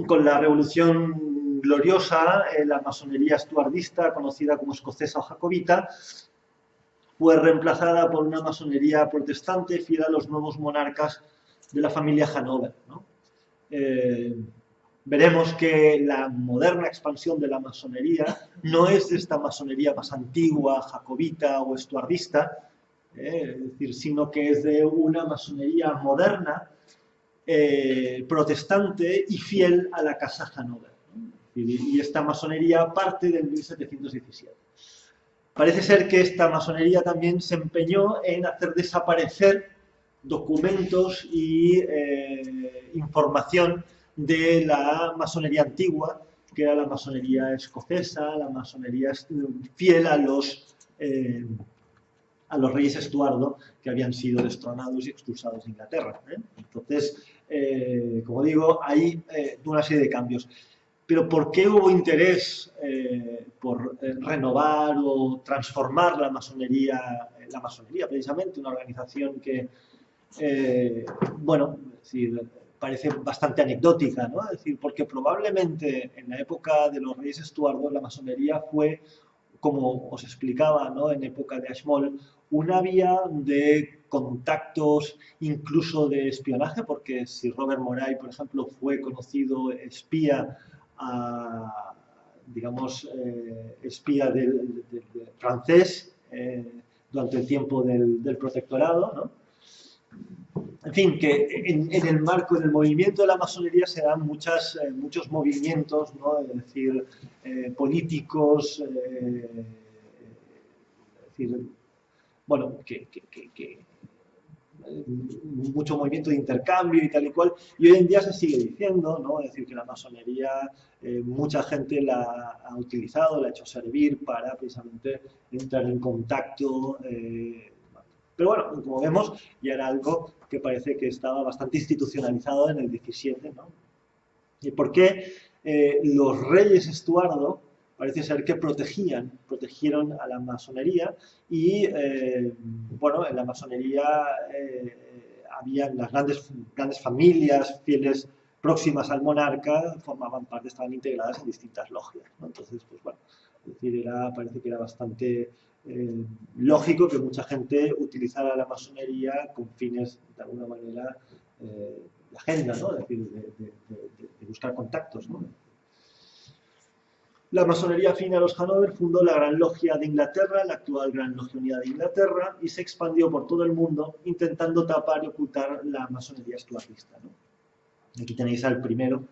Con la Revolución Gloriosa, la masonería estuardista, conocida como escocesa o jacobita, fue reemplazada por una masonería protestante fiel a los nuevos monarcas de la familia Hanover, ¿no? Veremos que la moderna expansión de la masonería no es de esta masonería más antigua, jacobita o estuardista, es decir, sino que es de una masonería moderna, protestante y fiel a la casa Hanover, ¿no? Y esta masonería parte del 1717. Parece ser que esta masonería también se empeñó en hacer desaparecer documentos y información de la masonería antigua, que era la masonería escocesa, la masonería fiel a los reyes Estuardo, que habían sido destronados y expulsados de Inglaterra, ¿eh? Entonces, como digo, hay una serie de cambios. Pero ¿por qué hubo interés por renovar o transformar la masonería precisamente, una organización que, bueno, es decir, parece bastante anecdótica, ¿no? Es decir, porque probablemente en la época de los reyes Estuardo la masonería fue, como os explicaba, ¿no? En época de Ashmole, una vía de contactos, incluso de espionaje, porque si Robert Moray, por ejemplo, fue conocido espía, digamos, espía del francés durante el tiempo del protectorado, ¿no? En fin, que en el marco, en el movimiento de la masonería se dan muchos movimientos, ¿no? Es decir, políticos, es decir, bueno, mucho movimiento de intercambio y tal y cual, y hoy en día se sigue diciendo, ¿no? Es decir, que la masonería, mucha gente la ha utilizado, la ha hecho servir para precisamente entrar en contacto. Pero bueno, como vemos, ya era algo que parece que estaba bastante institucionalizado en el XVII, ¿no? ¿Y por qué los reyes Estuardo parece ser que protegieron a la masonería y, bueno, en la masonería había las grandes familias fieles próximas al monarca, formaban parte, estaban integradas en distintas logias, ¿no? Entonces, pues bueno, Es decir, parece que era bastante lógico que mucha gente utilizara la masonería con fines, de alguna manera, de agenda, ¿no? Es decir, de buscar contactos, ¿no? La masonería afín a los Hannover fundó la Gran Logia de Inglaterra, la actual Gran Logia Unida de Inglaterra, y se expandió por todo el mundo intentando tapar y ocultar la masonería estuartista, ¿no? Aquí tenéis al primero,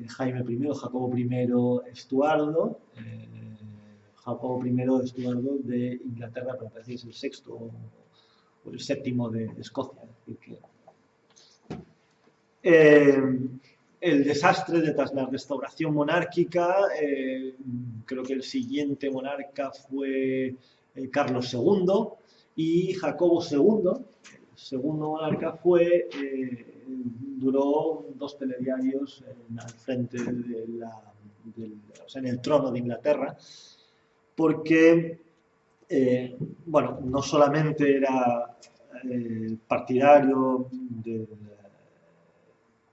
Jaime I, Jacobo I Estuardo, Jacobo I Estuardo de Inglaterra, pero parece que es el sexto o el séptimo de Escocia. Es decir, el desastre tras la restauración monárquica, creo que el siguiente monarca fue Carlos II, y Jacobo II, el segundo monarca, duró 2 telediarios al frente o sea, en el trono de Inglaterra, porque, bueno, no solamente era partidario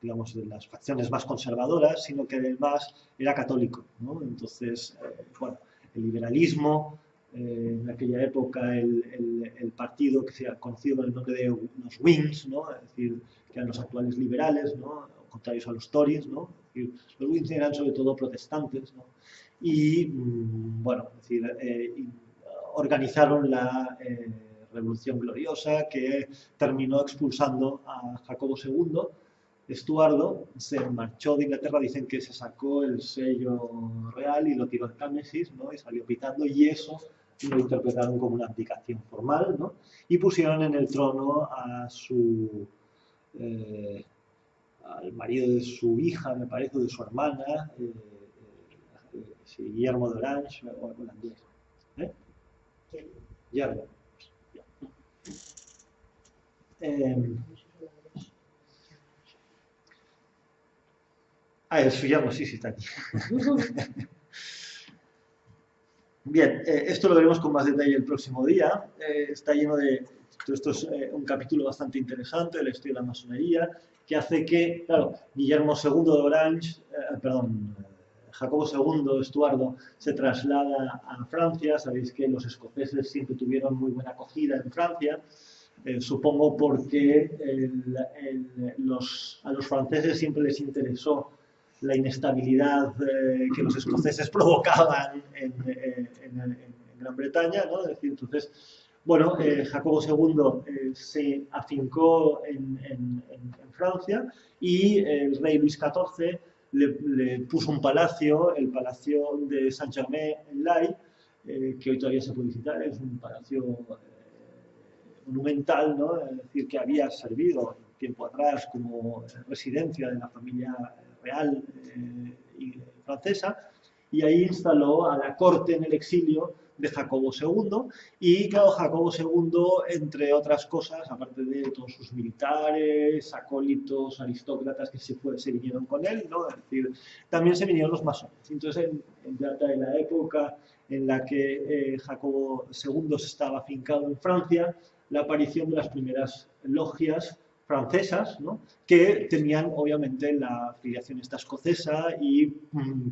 digamos, de las facciones más conservadoras, sino que además era católico, ¿no? Entonces, bueno, el liberalismo, en aquella época el partido que se ha conocido con el nombre de los Whigs, ¿no? Es decir, que eran los actuales liberales, ¿no? Contrarios a los Tories, ¿no? Es decir, los Whigs eran sobre todo protestantes, ¿no? Y, bueno, es decir, organizaron la Revolución Gloriosa, que terminó expulsando a Jacobo II. Estuardo se marchó de Inglaterra, dicen que se sacó el sello real y lo tiró al Támesis, ¿no? Y salió pitando, y eso lo interpretaron como una abdicación formal, ¿no? Y pusieron en el trono al marido de su hija, me parece, o de su hermana, sí, Guillermo de Orange, o holandés. Guillermo. El su yerno, sí, está aquí. Bien, esto lo veremos con más detalle el próximo día. Está lleno de... Esto es un capítulo bastante interesante de la historia de la masonería, que hace que, claro, Guillermo II de Orange, Jacobo II Estuardo se traslada a Francia. Sabéis que los escoceses siempre tuvieron muy buena acogida en Francia, supongo porque a los franceses siempre les interesó la inestabilidad que los escoceses provocaban en Gran Bretaña, ¿no? Es decir, entonces, bueno, Jacobo II se afincó en Francia, y el rey Luis XIV le puso un palacio, el Palacio de Saint-Germain-en-Laye, que hoy todavía se puede visitar. Es un palacio monumental, ¿no? Es decir, que había servido tiempo atrás como residencia de la familia real francesa, y ahí instaló a la corte en el exilio de Jacobo II. Y claro, Jacobo II, entre otras cosas, aparte de todos sus militares, acólitos, aristócratas que se vinieron con él, ¿no? Es decir, también se vinieron los masones. Entonces, en la época en la que Jacobo II se estaba afincado en Francia, la aparición de las primeras logias francesas, ¿no? Que tenían obviamente la afiliación esta escocesa y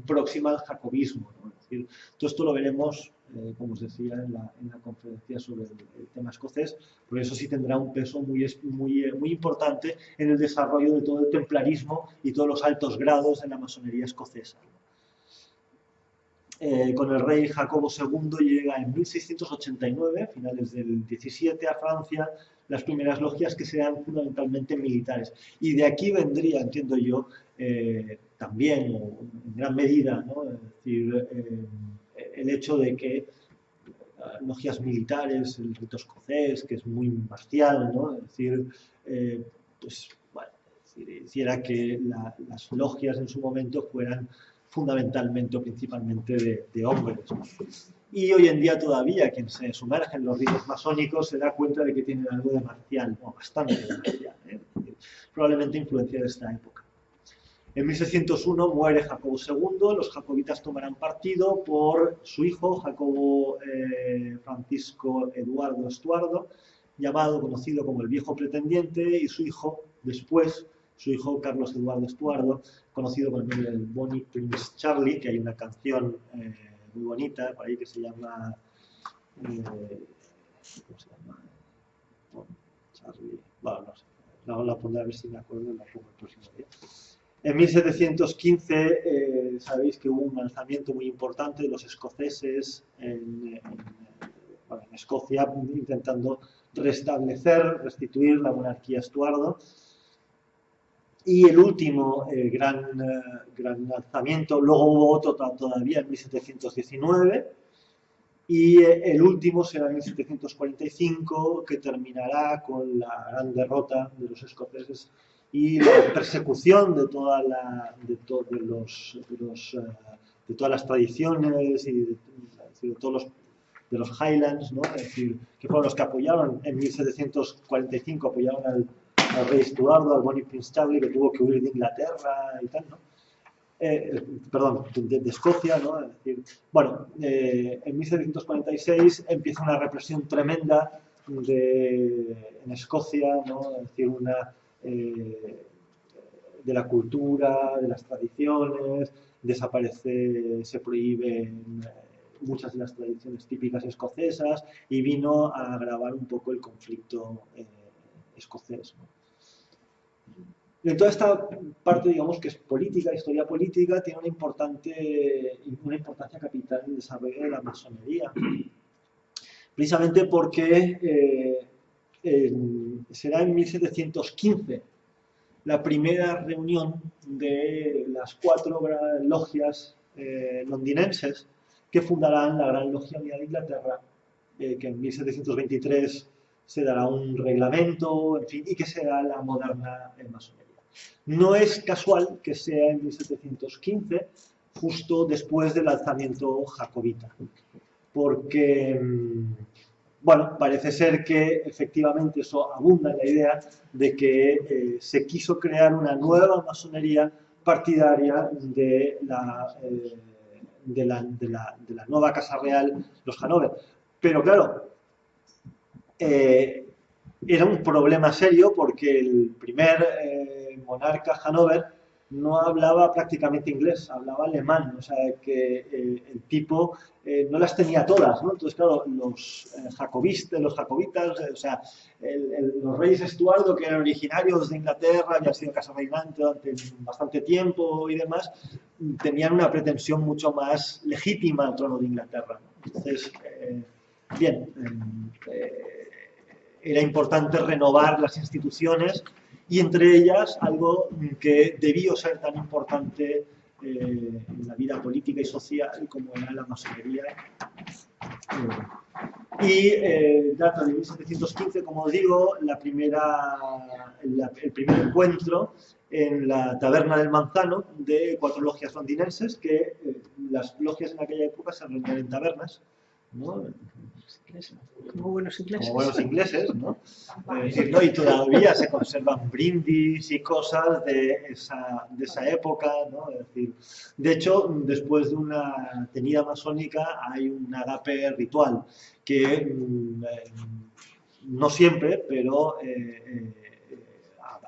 próxima al jacobismo, ¿no? Es decir, todo esto lo veremos, como os decía, en la conferencia sobre el tema escocés, pero eso sí tendrá un peso muy importante en el desarrollo de todo el templarismo y todos los altos grados de la masonería escocesa. Con el rey Jacobo II llega en 1689, finales del 17, a Francia, las primeras logias, que serán fundamentalmente militares. Y de aquí vendría, entiendo yo, también, en gran medida, ¿no? Es decir, el hecho de que logias militares, el rito escocés, que es muy marcial, ¿no? Es decir, pues, bueno, hiciera que las logias en su momento fueran fundamentalmente o principalmente de hombres. Y hoy en día todavía quien se sumerge en los ritos masónicos se da cuenta de que tienen algo de marcial, o bastante de marcial, probablemente influencia de esta época. En 1601 muere Jacobo II, los jacobitas tomarán partido por su hijo, Jacobo Francisco Eduardo Estuardo, conocido como el viejo pretendiente, y su hijo, después, su hijo Carlos Eduardo Estuardo, conocido con el nombre del Bonnie Prince Charlie, que hay una canción muy bonita, por ahí, que se llama... ¿cómo se llama? Charlie... Bueno, no sé. La pondré a ver si me acuerdo y la pongo el próximo día. En 1715 sabéis que hubo un alzamiento muy importante de los escoceses en Escocia, intentando restituir la monarquía estuardo. Y el último gran alzamiento, luego hubo otro todavía en 1719, y el último será en 1745, que terminará con la gran derrota de los escoceses y la persecución de todas las tradiciones y de todos los Highlands, ¿no? Es decir, que fueron los que apoyaron en 1745, apoyaron al rey Estuardo, al bonnie Prince Charlie, que tuvo que huir de Inglaterra y tal, ¿no? Perdón, de Escocia, ¿no? Es decir, bueno, en 1746 empieza una represión tremenda en Escocia, ¿no? Es decir, de la cultura, de las tradiciones, se prohíben muchas de las tradiciones típicas escocesas y vino a agravar un poco el conflicto escocés, ¿no? En toda esta parte, digamos, que es política, historia política, tiene una importancia capital en el desarrollo de la masonería. Precisamente porque será en 1715 la primera reunión de las 4 logias londinenses que fundarán la Gran Logia Unida de Inglaterra, que en 1723 se dará un reglamento, en fin, y que será la moderna masonería. No es casual que sea en 1715, justo después del alzamiento jacobita, porque, bueno, parece ser que efectivamente eso abunda en la idea de que se quiso crear una nueva masonería partidaria de la nueva Casa Real, los Hannover. Pero claro, era un problema serio porque el primer monarca Hannover no hablaba prácticamente inglés, hablaba alemán, o sea que el tipo no las tenía todas, ¿no? Entonces, claro, los jacobitas, o sea, los reyes Estuardo, que eran originarios de Inglaterra, habían sido casa reinante durante bastante tiempo y demás, tenían una pretensión mucho más legítima al trono de Inglaterra, ¿no? Entonces, bien, era importante renovar las instituciones y entre ellas algo que debió ser tan importante en la vida política y social como era la masonería. Data de 1715, como digo, el primer encuentro en la Taberna del Manzano de 4 logias londinenses, que las logias en aquella época se reunían en tabernas, ¿no? Como buenos ingleses. Como buenos ingleses, ¿no? ¿No? Y todavía se conservan brindis y cosas de esa época, ¿no? Es decir, de hecho, después de una tenida masónica hay un agape ritual que no siempre, pero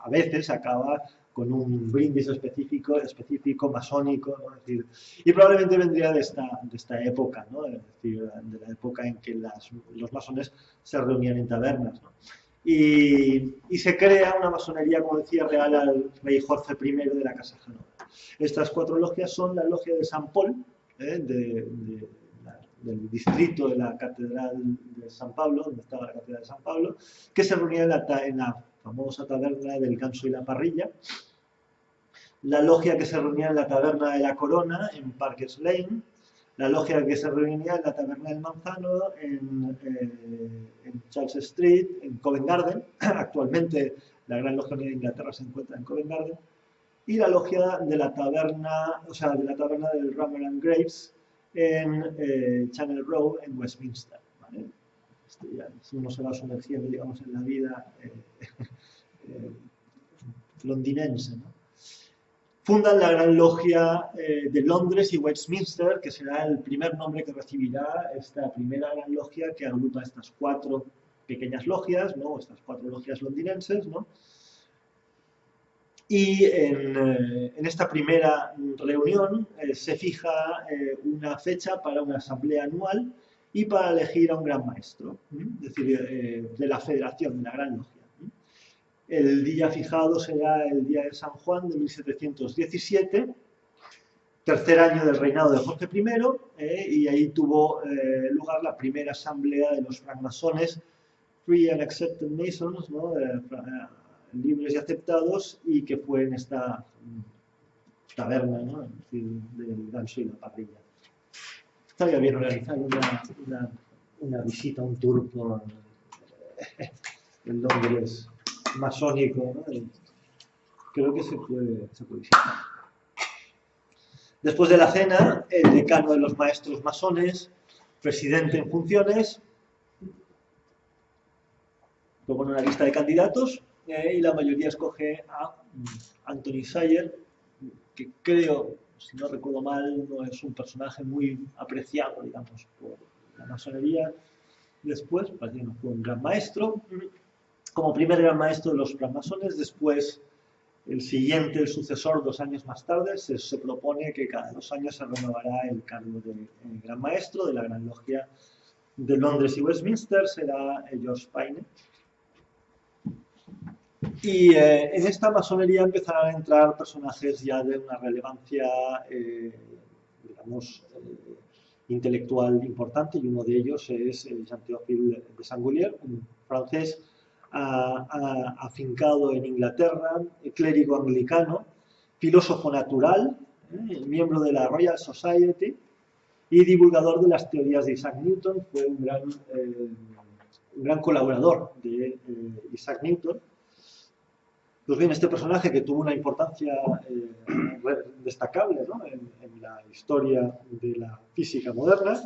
a veces acaba con un brindis específico masónico, ¿no? Es decir, y probablemente vendría de esta época, ¿no? Es decir, de la época en que los masones se reunían en tabernas, ¿no? Y se crea una masonería, como decía, real al rey Jorge I de la Casa Hannover. Estas 4 logias son la logia de San Paul, del distrito de la Catedral de San Pablo, donde estaba la Catedral de San Pablo, que se reunía en la famosa taberna del Ganso y la Parrilla. La logia que se reunía en la Taberna de la Corona, en Parkers Lane, la logia que se reunía en la Taberna del Manzano, en Charles Street, en Covent Garden. Actualmente la Gran Logia Unida de Inglaterra se encuentra en Covent Garden. Y la logia de la taberna, del Rammer and Graves, en Channel Row, en Westminster, ¿vale? Uno se va sumergiendo, digamos, en la vida londinense, ¿no? Fundan la Gran Logia de Londres y Westminster, que será el primer nombre que recibirá esta primera Gran Logia que agrupa estas 4 pequeñas logias, ¿no? Estas 4 logias londinenses, ¿no? Y en esta primera reunión se fija una fecha para una asamblea anual y para elegir a un gran maestro, es decir, de la federación, de la Gran Logia. El día fijado será el día de San Juan de 1717, tercer año del reinado de Jorge I, y ahí tuvo lugar la primera asamblea de los francmasones, Free and Accepted Masons, ¿no? Libres y aceptados, y que fue en esta taberna, ¿no? Es decir, del ganso y la parrilla. Estaría bien organizar una visita, un tour por el Londres masónico, ¿no? Creo que se puede visitar. Después de la cena, el decano de los maestros masones, presidente en funciones, propone una lista de candidatos y la mayoría escoge a Anthony Sayer, que creo, si no recuerdo mal, no es un personaje muy apreciado, digamos, por la masonería. Después, parece que no fue un gran maestro. Como primer gran maestro de los francmasones, después el siguiente, el sucesor, 2 años más tarde, se propone que cada 2 años se renovará el cargo de gran maestro de la Gran Logia de Londres y Westminster, será George Paine. Y en esta masonería empezarán a entrar personajes ya de una relevancia, digamos, intelectual importante, y uno de ellos es Jean-Théophile de Saint-Gullier, un francés afincado en Inglaterra, clérigo anglicano, filósofo natural, miembro de la Royal Society y divulgador de las teorías de Isaac Newton. Fue un gran colaborador de Isaac Newton. Pues bien, este personaje, que tuvo una importancia destacable, ¿no? en la historia de la física moderna,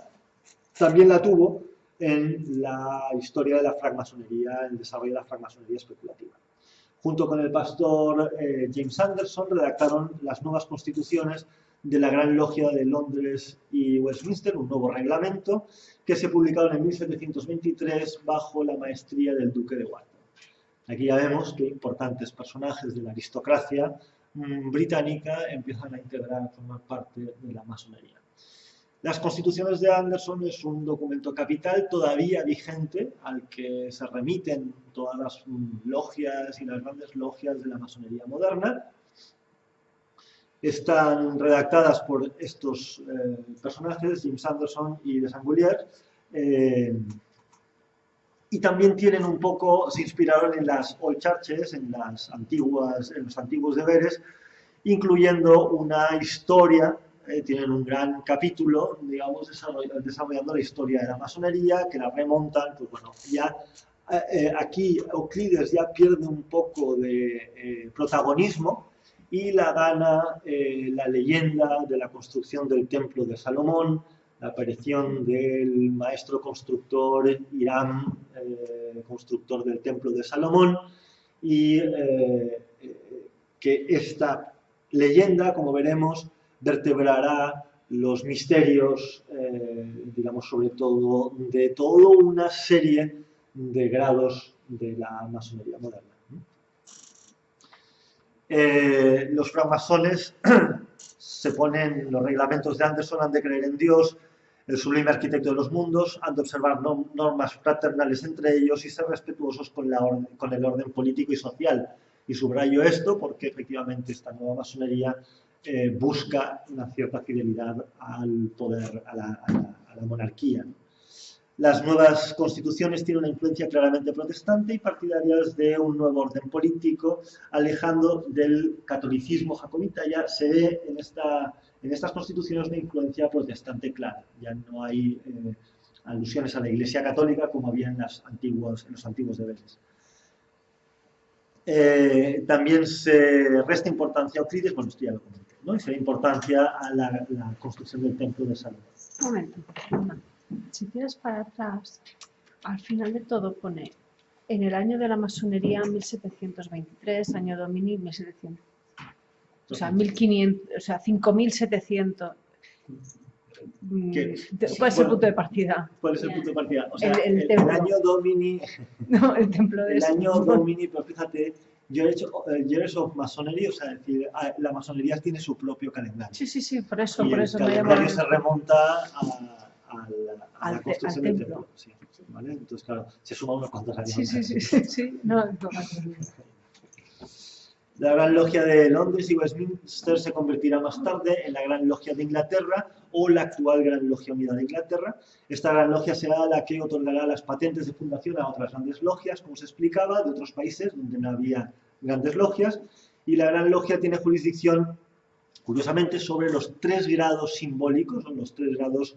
también la tuvo en la historia de la francmasonería, el desarrollo de la francmasonería especulativa. Junto con el pastor James Anderson redactaron las nuevas constituciones de la Gran Logia de Londres y Westminster, un nuevo reglamento que se publicaron en 1723 bajo la maestría del duque de Wharton. Aquí ya vemos que importantes personajes de la aristocracia británica empiezan a integrar, a formar parte de la masonería. Las constituciones de Anderson es un documento capital todavía vigente al que se remiten todas las logias y las grandes logias de la masonería moderna. Están redactadas por estos personajes, James Anderson y de Saint-Gullier, y también tienen un poco, se inspiraron en las Old Churches, en los antiguos deberes, incluyendo una historia. Tienen un gran capítulo, digamos, desarrollando la historia de la masonería, que la remontan, pues bueno, ya aquí Euclides ya pierde un poco de protagonismo y la gana la leyenda de la construcción del templo de Salomón, la aparición del maestro constructor Hiram, constructor del templo de Salomón, y que esta leyenda, como veremos, vertebrará los misterios, digamos, sobre todo, de toda una serie de grados de la masonería moderna. Los francmasones se ponen, los reglamentos de Anderson han de creer en Dios, el sublime arquitecto de los mundos, han de observar normas fraternales entre ellos y ser respetuosos con el orden político y social. Y subrayo esto porque efectivamente esta nueva masonería busca una cierta fidelidad al poder, a la monarquía, ¿no? Las nuevas constituciones tienen una influencia claramente protestante y partidarias de un nuevo orden político, alejando del catolicismo jacobita. Ya se ve en estas constituciones una influencia protestante clara. Ya no hay alusiones a la Iglesia católica como había en los antiguos deberes. También se resta importancia a Euclides, bueno, esto ya lo comenté, ¿no? Y se da importancia a la construcción del templo de Salomón. Un momento, si tiras para atrás, al final de todo pone en el año de la masonería 1723, año Domini 1700. O sea, 1500, o sea, 5700. ¿Cuál es el punto de partida? ¿Cuál es el punto de partida? O sea, el año Domini. No, el templo de el año Domini, pero fíjate, Years of Masonry, o sea, es decir, la masonería tiene su propio calendario. Sí, por eso, Y por el eso me calendario llama se remonta a la construcción del templo. templo. Sí, ¿vale? Entonces, claro, se suma unos cuantos años. Sí. No, La Gran Logia de Londres y Westminster se convertirá más tarde en la Gran Logia de Inglaterra o la actual Gran Logia Unida de Inglaterra. Esta Gran Logia será la que otorgará las patentes de fundación a otras grandes logias, como se explicaba, de otros países donde no había grandes logias. Y la Gran Logia tiene jurisdicción, curiosamente, sobre los 3 grados simbólicos, o los 3 grados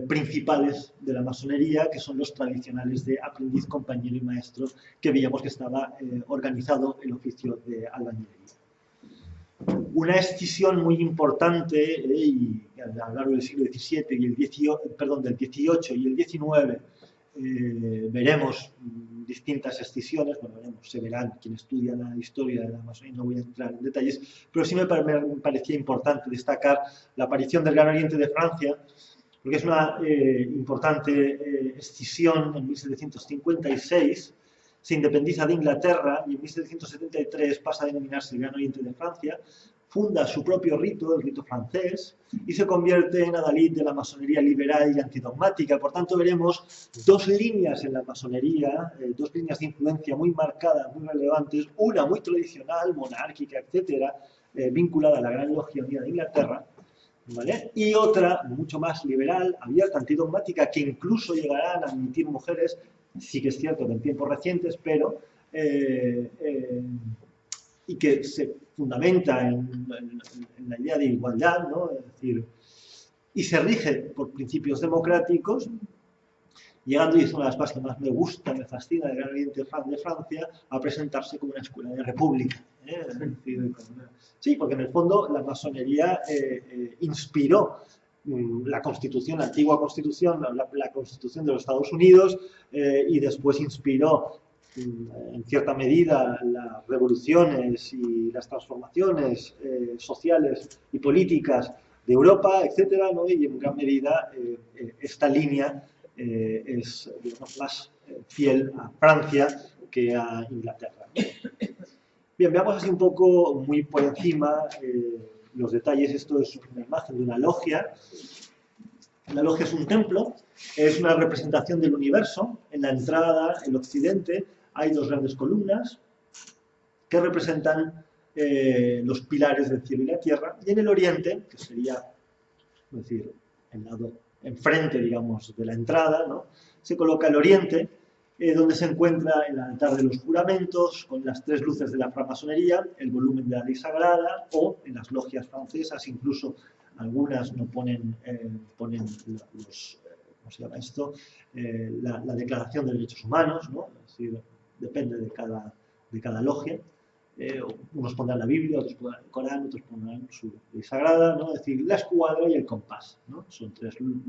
principales de la masonería, que son los tradicionales de aprendiz, compañero y maestro, que veíamos que estaba organizado el oficio de albañilería. Una escisión muy importante, y a lo largo del siglo XVII y el del XVIII y el XIX veremos distintas escisiones, se verán quien estudia la historia de la masonería, no voy a entrar en detalles, pero sí me parecía importante destacar la aparición del Gran Oriente de Francia, porque es una importante escisión. En 1756 se independiza de Inglaterra y en 1773 pasa a denominarse el Gran Oriente de Francia, funda su propio rito, el rito francés, y se convierte en adalid de la masonería liberal y antidogmática. Por tanto, veremos 2 líneas en la masonería, 2 líneas de influencia muy marcadas, muy relevantes, una muy tradicional, monárquica, etcétera, vinculada a la Gran Logia Unida de Inglaterra, ¿vale? Y otra mucho más liberal, abierta, antidogmática, que incluso llegarán a admitir mujeres, sí que es cierto que en tiempos recientes, pero y que se fundamenta en la idea de igualdad, ¿no? Es decir, y se rige por principios democráticos, llegando, y es una de las cosas que más me gusta, me fascina del Gran Oriente de Francia, a presentarse como una escuela de república. Es decir, sí, porque en el fondo la masonería inspiró la Constitución, la antigua Constitución, la Constitución de los Estados Unidos, y después inspiró en cierta medida las revoluciones y las transformaciones sociales y políticas de Europa, etcétera, ¿no? Y en gran medida esta línea es, digamos, más fiel a Francia que a Inglaterra. Bien, veamos así un poco, muy por encima, los detalles. Esto es una imagen de una logia. La logia es un templo, es una representación del universo. En la entrada, el occidente, hay 2 grandes columnas que representan los pilares del cielo y la tierra, y en el oriente, que sería, es decir, el lado enfrente, digamos, de la entrada, ¿no?, se coloca el oriente, donde se encuentra el altar de los juramentos, con las 3 luces de la francmasonería, el volumen de la ley sagrada, o en las logias francesas, incluso algunas no ponen los, ¿cómo se llama esto?, la Declaración de Derechos Humanos, ¿no? Es decir, depende de cada logia. Unos pondrán la Biblia, otros pondrán el Corán, otros pondrán su ley sagrada, ¿no? Es decir, la escuadra y el compás, ¿no? Son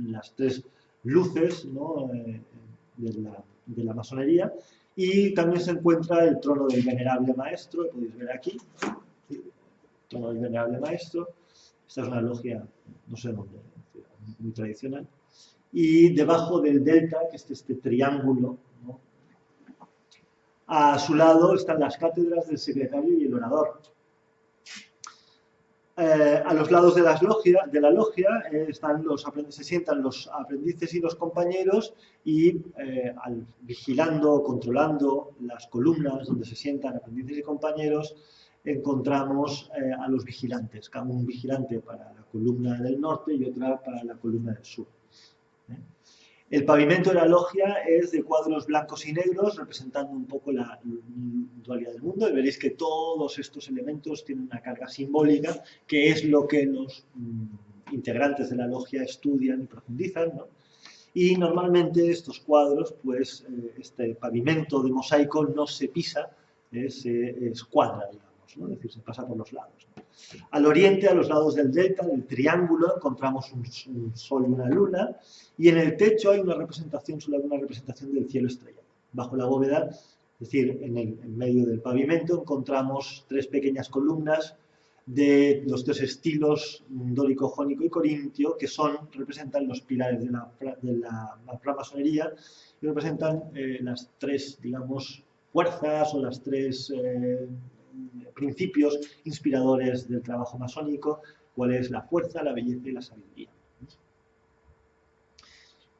las 3 luces, ¿no?, de la masonería. Y también se encuentra el trono del venerable maestro, que podéis ver aquí, ¿no? El trono del venerable maestro. Esta es una logia, no sé dónde, muy tradicional. Y debajo del delta, que es este triángulo, ¿no?, a su lado están las cátedras del secretario y el orador. A los lados de la logia se sientan los aprendices y los compañeros, y vigilando, controlando las columnas donde se sientan aprendices y compañeros, encontramos a los vigilantes, cada un vigilante para la columna del norte y otra para la columna del sur. El pavimento de la logia es de cuadros blancos y negros, representando un poco la dualidad del mundo, y veréis que todos estos elementos tienen una carga simbólica, que es lo que los integrantes de la logia estudian y profundizan, ¿no? Y normalmente estos cuadros, pues este pavimento de mosaico no se pisa, se escuadra, digamos, ¿no? Es decir, se pasa por los lados, ¿no? Al oriente, a los lados del delta, del triángulo, encontramos un sol y una luna, y en el techo hay una representación del cielo estrellado. Bajo la bóveda, es decir, en medio del pavimento, encontramos 3 pequeñas columnas de los 3 estilos dórico, jónico y corintio, que representan los pilares de la francmasonería, y representan las 3, digamos, fuerzas, o las 3 principios inspiradores del trabajo masónico, cuál es la fuerza, la belleza y la sabiduría.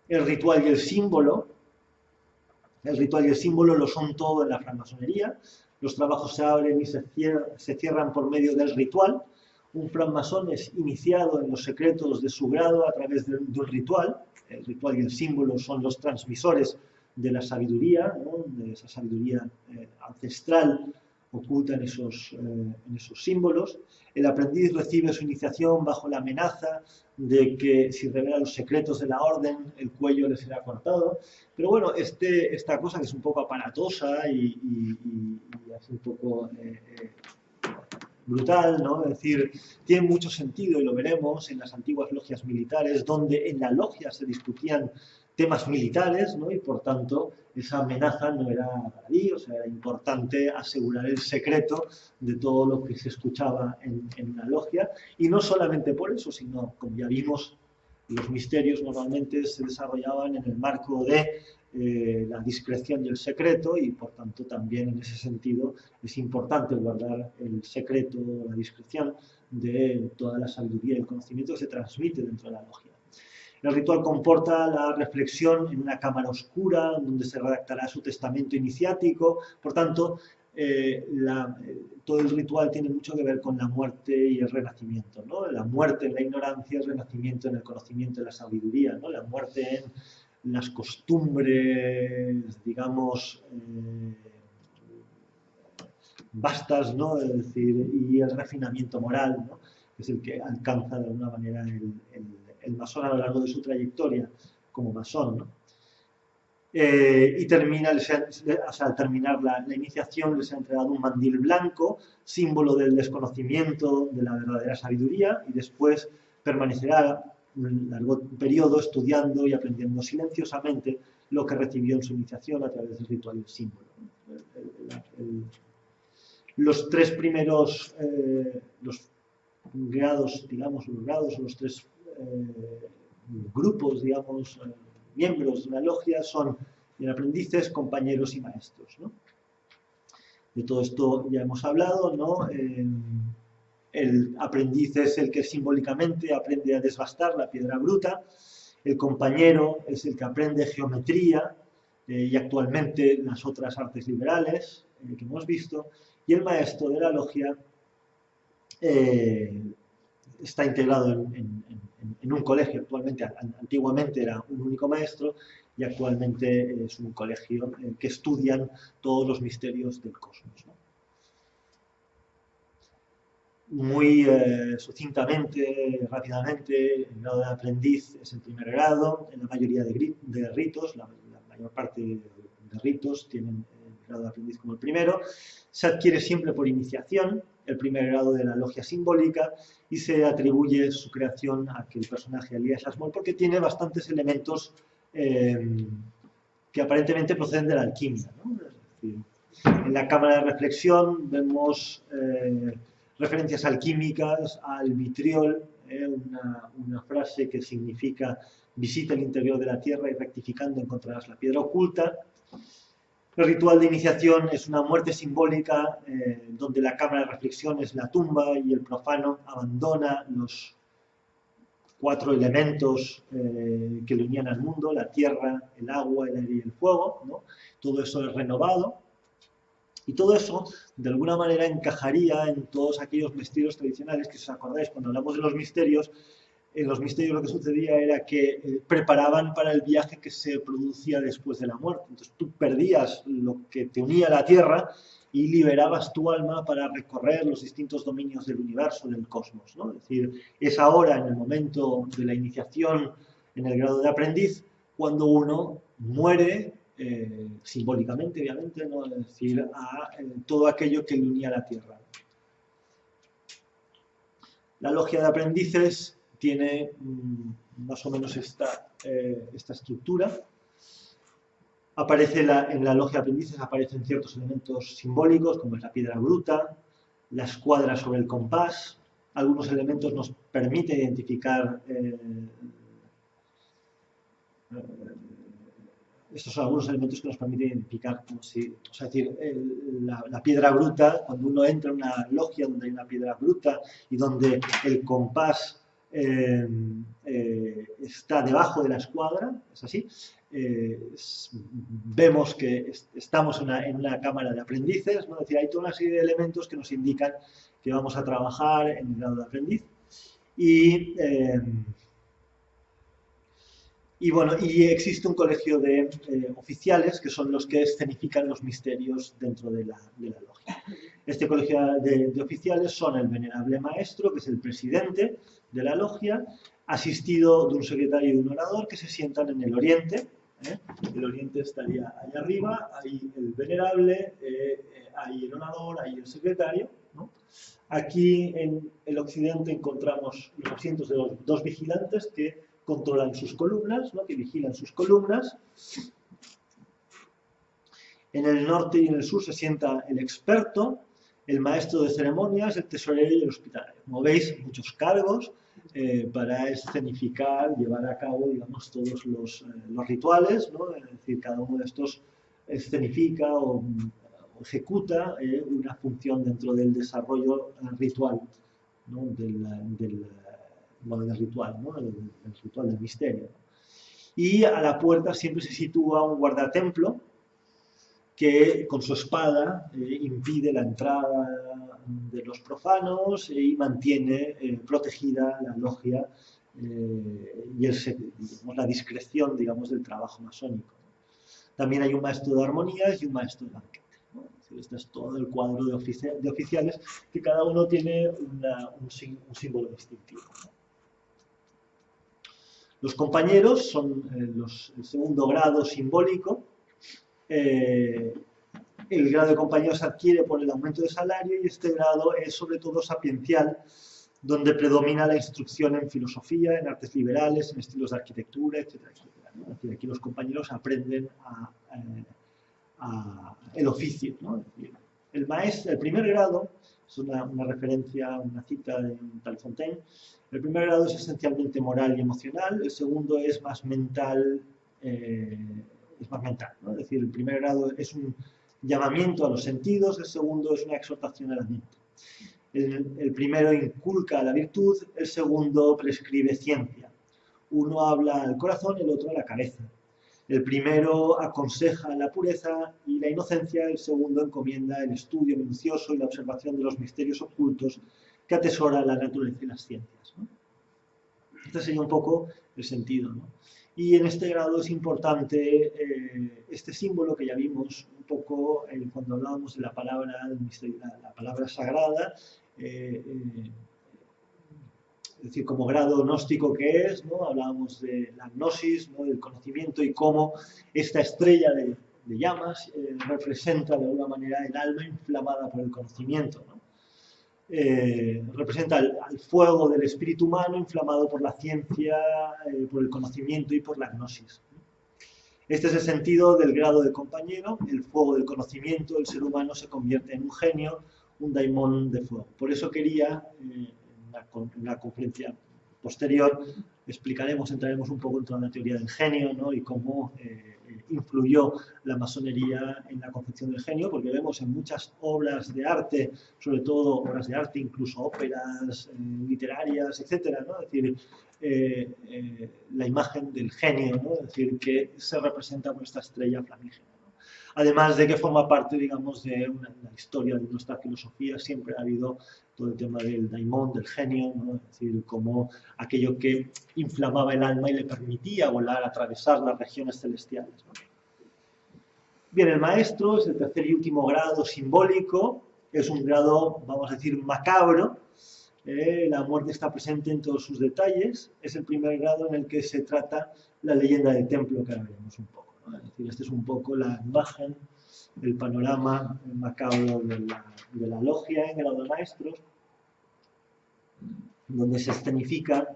El ritual y el símbolo. El ritual y el símbolo lo son todo en la francmasonería. Los trabajos se abren y se cierran por medio del ritual. Un francmasón es iniciado en los secretos de su grado a través de un ritual. El ritual y el símbolo son los transmisores de la sabiduría, ¿no? De esa sabiduría ancestral oculta en esos símbolos. El aprendiz recibe su iniciación bajo la amenaza de que si revela los secretos de la orden, el cuello le será cortado. Pero bueno, esta cosa que es un poco aparatosa y es un poco brutal, ¿no? Es decir, tiene mucho sentido, y lo veremos en las antiguas logias militares, donde en la logia se discutían temas militares, ¿no? Y por tanto esa amenaza no era baladí, o sea, era importante asegurar el secreto de todo lo que se escuchaba en una logia, y no solamente por eso, sino, como ya vimos, los misterios normalmente se desarrollaban en el marco de la discreción y el secreto, y por tanto también en ese sentido es importante guardar el secreto, la discreción de toda la sabiduría y el conocimiento que se transmite dentro de la logia. El ritual comporta la reflexión en una cámara oscura, donde se redactará su testamento iniciático. Por tanto, todo el ritual tiene mucho que ver con la muerte y el renacimiento, ¿no? La muerte en la ignorancia, el renacimiento en el conocimiento y la sabiduría, ¿no? La muerte en las costumbres, digamos, vastas, ¿no? Es decir, y el refinamiento moral, ¿no? Que es el que alcanza de alguna manera el masón a lo largo de su trayectoria como masón, ¿no? Y termina, al terminar la iniciación les ha entregado un mandil blanco, símbolo del desconocimiento de la verdadera sabiduría, y después permanecerá un largo periodo estudiando y aprendiendo silenciosamente lo que recibió en su iniciación a través del ritual y el símbolo. Los tres primeros, los grados, digamos, los tres grupos, digamos, miembros de una logia son aprendices, compañeros y maestros, ¿no? De todo esto ya hemos hablado, ¿no? El aprendiz es el que simbólicamente aprende a desbastar la piedra bruta, el compañero es el que aprende geometría y actualmente las otras artes liberales que hemos visto, y el maestro de la logia está integrado en un colegio. Antiguamente era un único maestro y actualmente es un colegio que estudian todos los misterios del cosmos, ¿no? Muy sucintamente, rápidamente, el grado de aprendiz es el primer grado. En la mayoría de ritos, la mayor parte de ritos tienen el grado de aprendiz como el primero. Se adquiere siempre por iniciación, el primer grado de la logia simbólica, y se atribuye su creación a aquel personaje, Elías Ashmole, porque tiene bastantes elementos que aparentemente proceden de la alquimia, ¿no? Es decir, en la cámara de reflexión vemos referencias alquímicas al vitriol, una frase que significa visita el interior de la tierra y rectificando encontrarás la piedra oculta. El ritual de iniciación es una muerte simbólica donde la cámara de reflexión es la tumba y el profano abandona los 4 elementos que le unían al mundo: la tierra, el agua, el aire y el fuego, ¿no? Todo eso es renovado. Y todo eso, de alguna manera, encajaría en todos aquellos misterios tradicionales que, si os acordáis, cuando hablamos de los misterios, en los misterios lo que sucedía era que preparaban para el viaje que se producía después de la muerte. Entonces tú perdías lo que te unía a la Tierra y liberabas tu alma para recorrer los distintos dominios del universo, del cosmos, ¿no? Es decir, es ahora, en el momento de la iniciación en el grado de aprendiz, cuando uno muere, simbólicamente, obviamente, ¿no? Es decir, a todo aquello que le unía a la Tierra. La logia de aprendices tiene más o menos esta estructura. En la logia de aprendices aparecen ciertos elementos simbólicos, como es la piedra bruta, la escuadra sobre el compás. Algunos elementos nos permiten identificar estos son algunos elementos que nos permiten identificar, como si, o sea, es decir, la piedra bruta, cuando uno entra en una logia donde hay una piedra bruta y donde el compás está debajo de la escuadra, es así, vemos que estamos en una cámara de aprendices, ¿no? Es decir, hay toda una serie de elementos que nos indican que vamos a trabajar en el grado de aprendiz. Y bueno, y existe un colegio de oficiales que son los que escenifican los misterios dentro de la logia. Este colegio de oficiales son el venerable maestro, que es el presidente de la logia, asistido de un secretario y de un orador que se sientan en el oriente. El oriente estaría allá arriba, ahí el venerable, ahí el orador, ahí el secretario, ¿no? Aquí en el occidente encontramos los asientos de los dos vigilantes que controlan sus columnas, ¿no? Que vigilan sus columnas. En el norte y en el sur se sienta el experto, el maestro de ceremonias, el tesorero y el hospitalario. Como veis, muchos cargos para escenificar, llevar a cabo, digamos, todos los rituales, ¿no? Es decir, cada uno de estos escenifica o ejecuta una función dentro del desarrollo ritual, ¿no? del ritual, ¿no? del ritual del misterio. Y a la puerta siempre se sitúa un guardatemplo que con su espada impide la entrada de los profanos y mantiene protegida la logia y la discreción, digamos, del trabajo masónico. También hay un maestro de armonías y un maestro de banquete. Este es todo el cuadro de oficiales, que cada uno tiene un símbolo distintivo. Los compañeros son el segundo grado simbólico. El grado de compañero se adquiere por el aumento de salario y este grado es sobre todo sapiencial, donde predomina la instrucción en filosofía, en artes liberales, en estilos de arquitectura, etcétera, etcétera, ¿no? Es decir, aquí los compañeros aprenden el oficio, ¿no? Es decir, el primer grado, es una referencia, una cita de Talfontaine, el primer grado es esencialmente moral y emocional, el segundo es más mental, ¿no? Es decir, el primer grado es un llamamiento a los sentidos, el segundo es una exhortación a la mente. El primero inculca la virtud, el segundo prescribe ciencia. Uno habla al corazón, el otro a la cabeza. El primero aconseja la pureza y la inocencia, el segundo encomienda el estudio minucioso y la observación de los misterios ocultos que atesora la naturaleza y las ciencias, ¿no? Este sería un poco el sentido, ¿no? Y en este grado es importante este símbolo que ya vimos un poco cuando hablábamos de la palabra del misterio, la palabra sagrada, es decir, como grado gnóstico que es, ¿no? Hablábamos de la gnosis, ¿no? Del conocimiento y cómo esta estrella de llamas representa de alguna manera el alma inflamada por el conocimiento, ¿no? Representa al fuego del espíritu humano inflamado por la ciencia, por el conocimiento y por la gnosis. Este es el sentido del grado de compañero, el fuego del conocimiento, el ser humano se convierte en un genio, un daimón de fuego. Por eso quería, en la conferencia posterior, entraremos un poco en toda la teoría del genio, ¿no? Y cómo influyó la masonería en la concepción del genio, porque vemos en muchas obras de arte, sobre todo obras de arte, incluso óperas literarias, etcétera, ¿no? Es decir, la imagen del genio, ¿no? Es decir, que se representa por esta estrella flamígera, ¿no? Además de que forma parte, digamos, de la historia de nuestra filosofía, siempre ha habido todo el tema del daimón, del genio, ¿no? Es decir, como aquello que inflamaba el alma y le permitía volar, atravesar las regiones celestiales, ¿no? Bien, el maestro es el tercer y último grado simbólico, es un grado, vamos a decir, macabro. La muerte está presente en todos sus detalles, es el primer grado en el que se trata la leyenda del templo, que ahora veremos un poco, ¿no? Es decir, esta es un poco la imagen, el panorama macabro de la logia en grado de maestros, donde se escenifica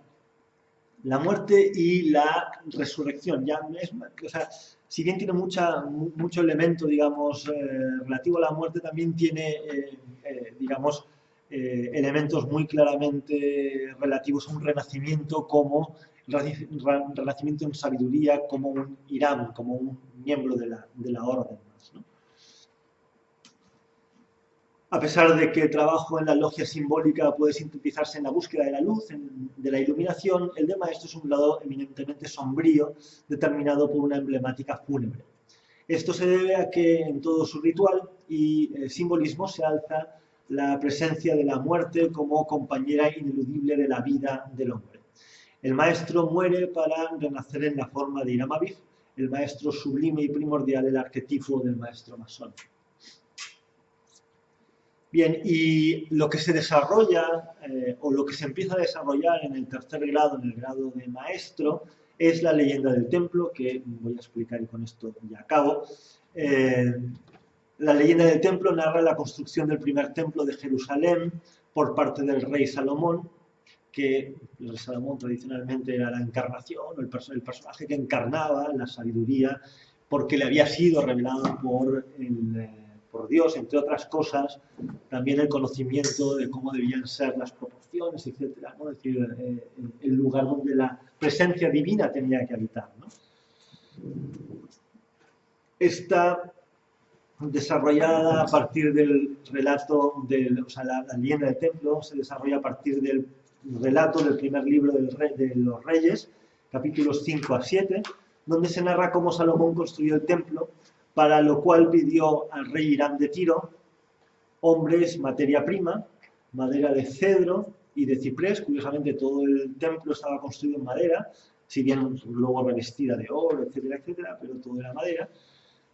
la muerte y la resurrección. Ya es, o sea, si bien tiene mucho elemento, digamos, relativo a la muerte, también tiene, digamos, elementos muy claramente relativos a un renacimiento como renacimiento en sabiduría como un Hiram, como un miembro de la orden. ¿No? A pesar de que el trabajo en la logia simbólica puede sintetizarse en la búsqueda de la luz, de la iluminación, el de maestro es un lado eminentemente sombrío, determinado por una emblemática fúnebre. Esto se debe a que en todo su ritual y simbolismo se alza la presencia de la muerte como compañera ineludible de la vida del hombre. El maestro muere para renacer en la forma de Hiram Abiff, el maestro sublime y primordial, el arquetipo del maestro masón. Bien, y lo que se desarrolla, o lo que se empieza a desarrollar en el tercer grado, en el grado de maestro, es la leyenda del templo, que voy a explicar y con esto ya acabo. La leyenda del templo narra la construcción del primer templo de Jerusalén por parte del rey Salomón, que el rey Salomón tradicionalmente era la encarnación, el personaje que encarnaba la sabiduría, porque le había sido revelado por Dios, entre otras cosas, también el conocimiento de cómo debían ser las proporciones, etc. ¿no? Es decir, el lugar donde la presencia divina tenía que habitar. ¿no? Está desarrollada a partir del relato, o sea, la leyenda del templo se desarrolla a partir del relato del primer libro de los Reyes, capítulos 5 a 7, donde se narra cómo Salomón construyó el templo, para lo cual pidió al rey Hiram de Tiro hombres, materia prima, madera de cedro y de ciprés. Curiosamente, todo el templo estaba construido en madera, si bien luego revestida de oro, etcétera, etcétera, pero todo era madera.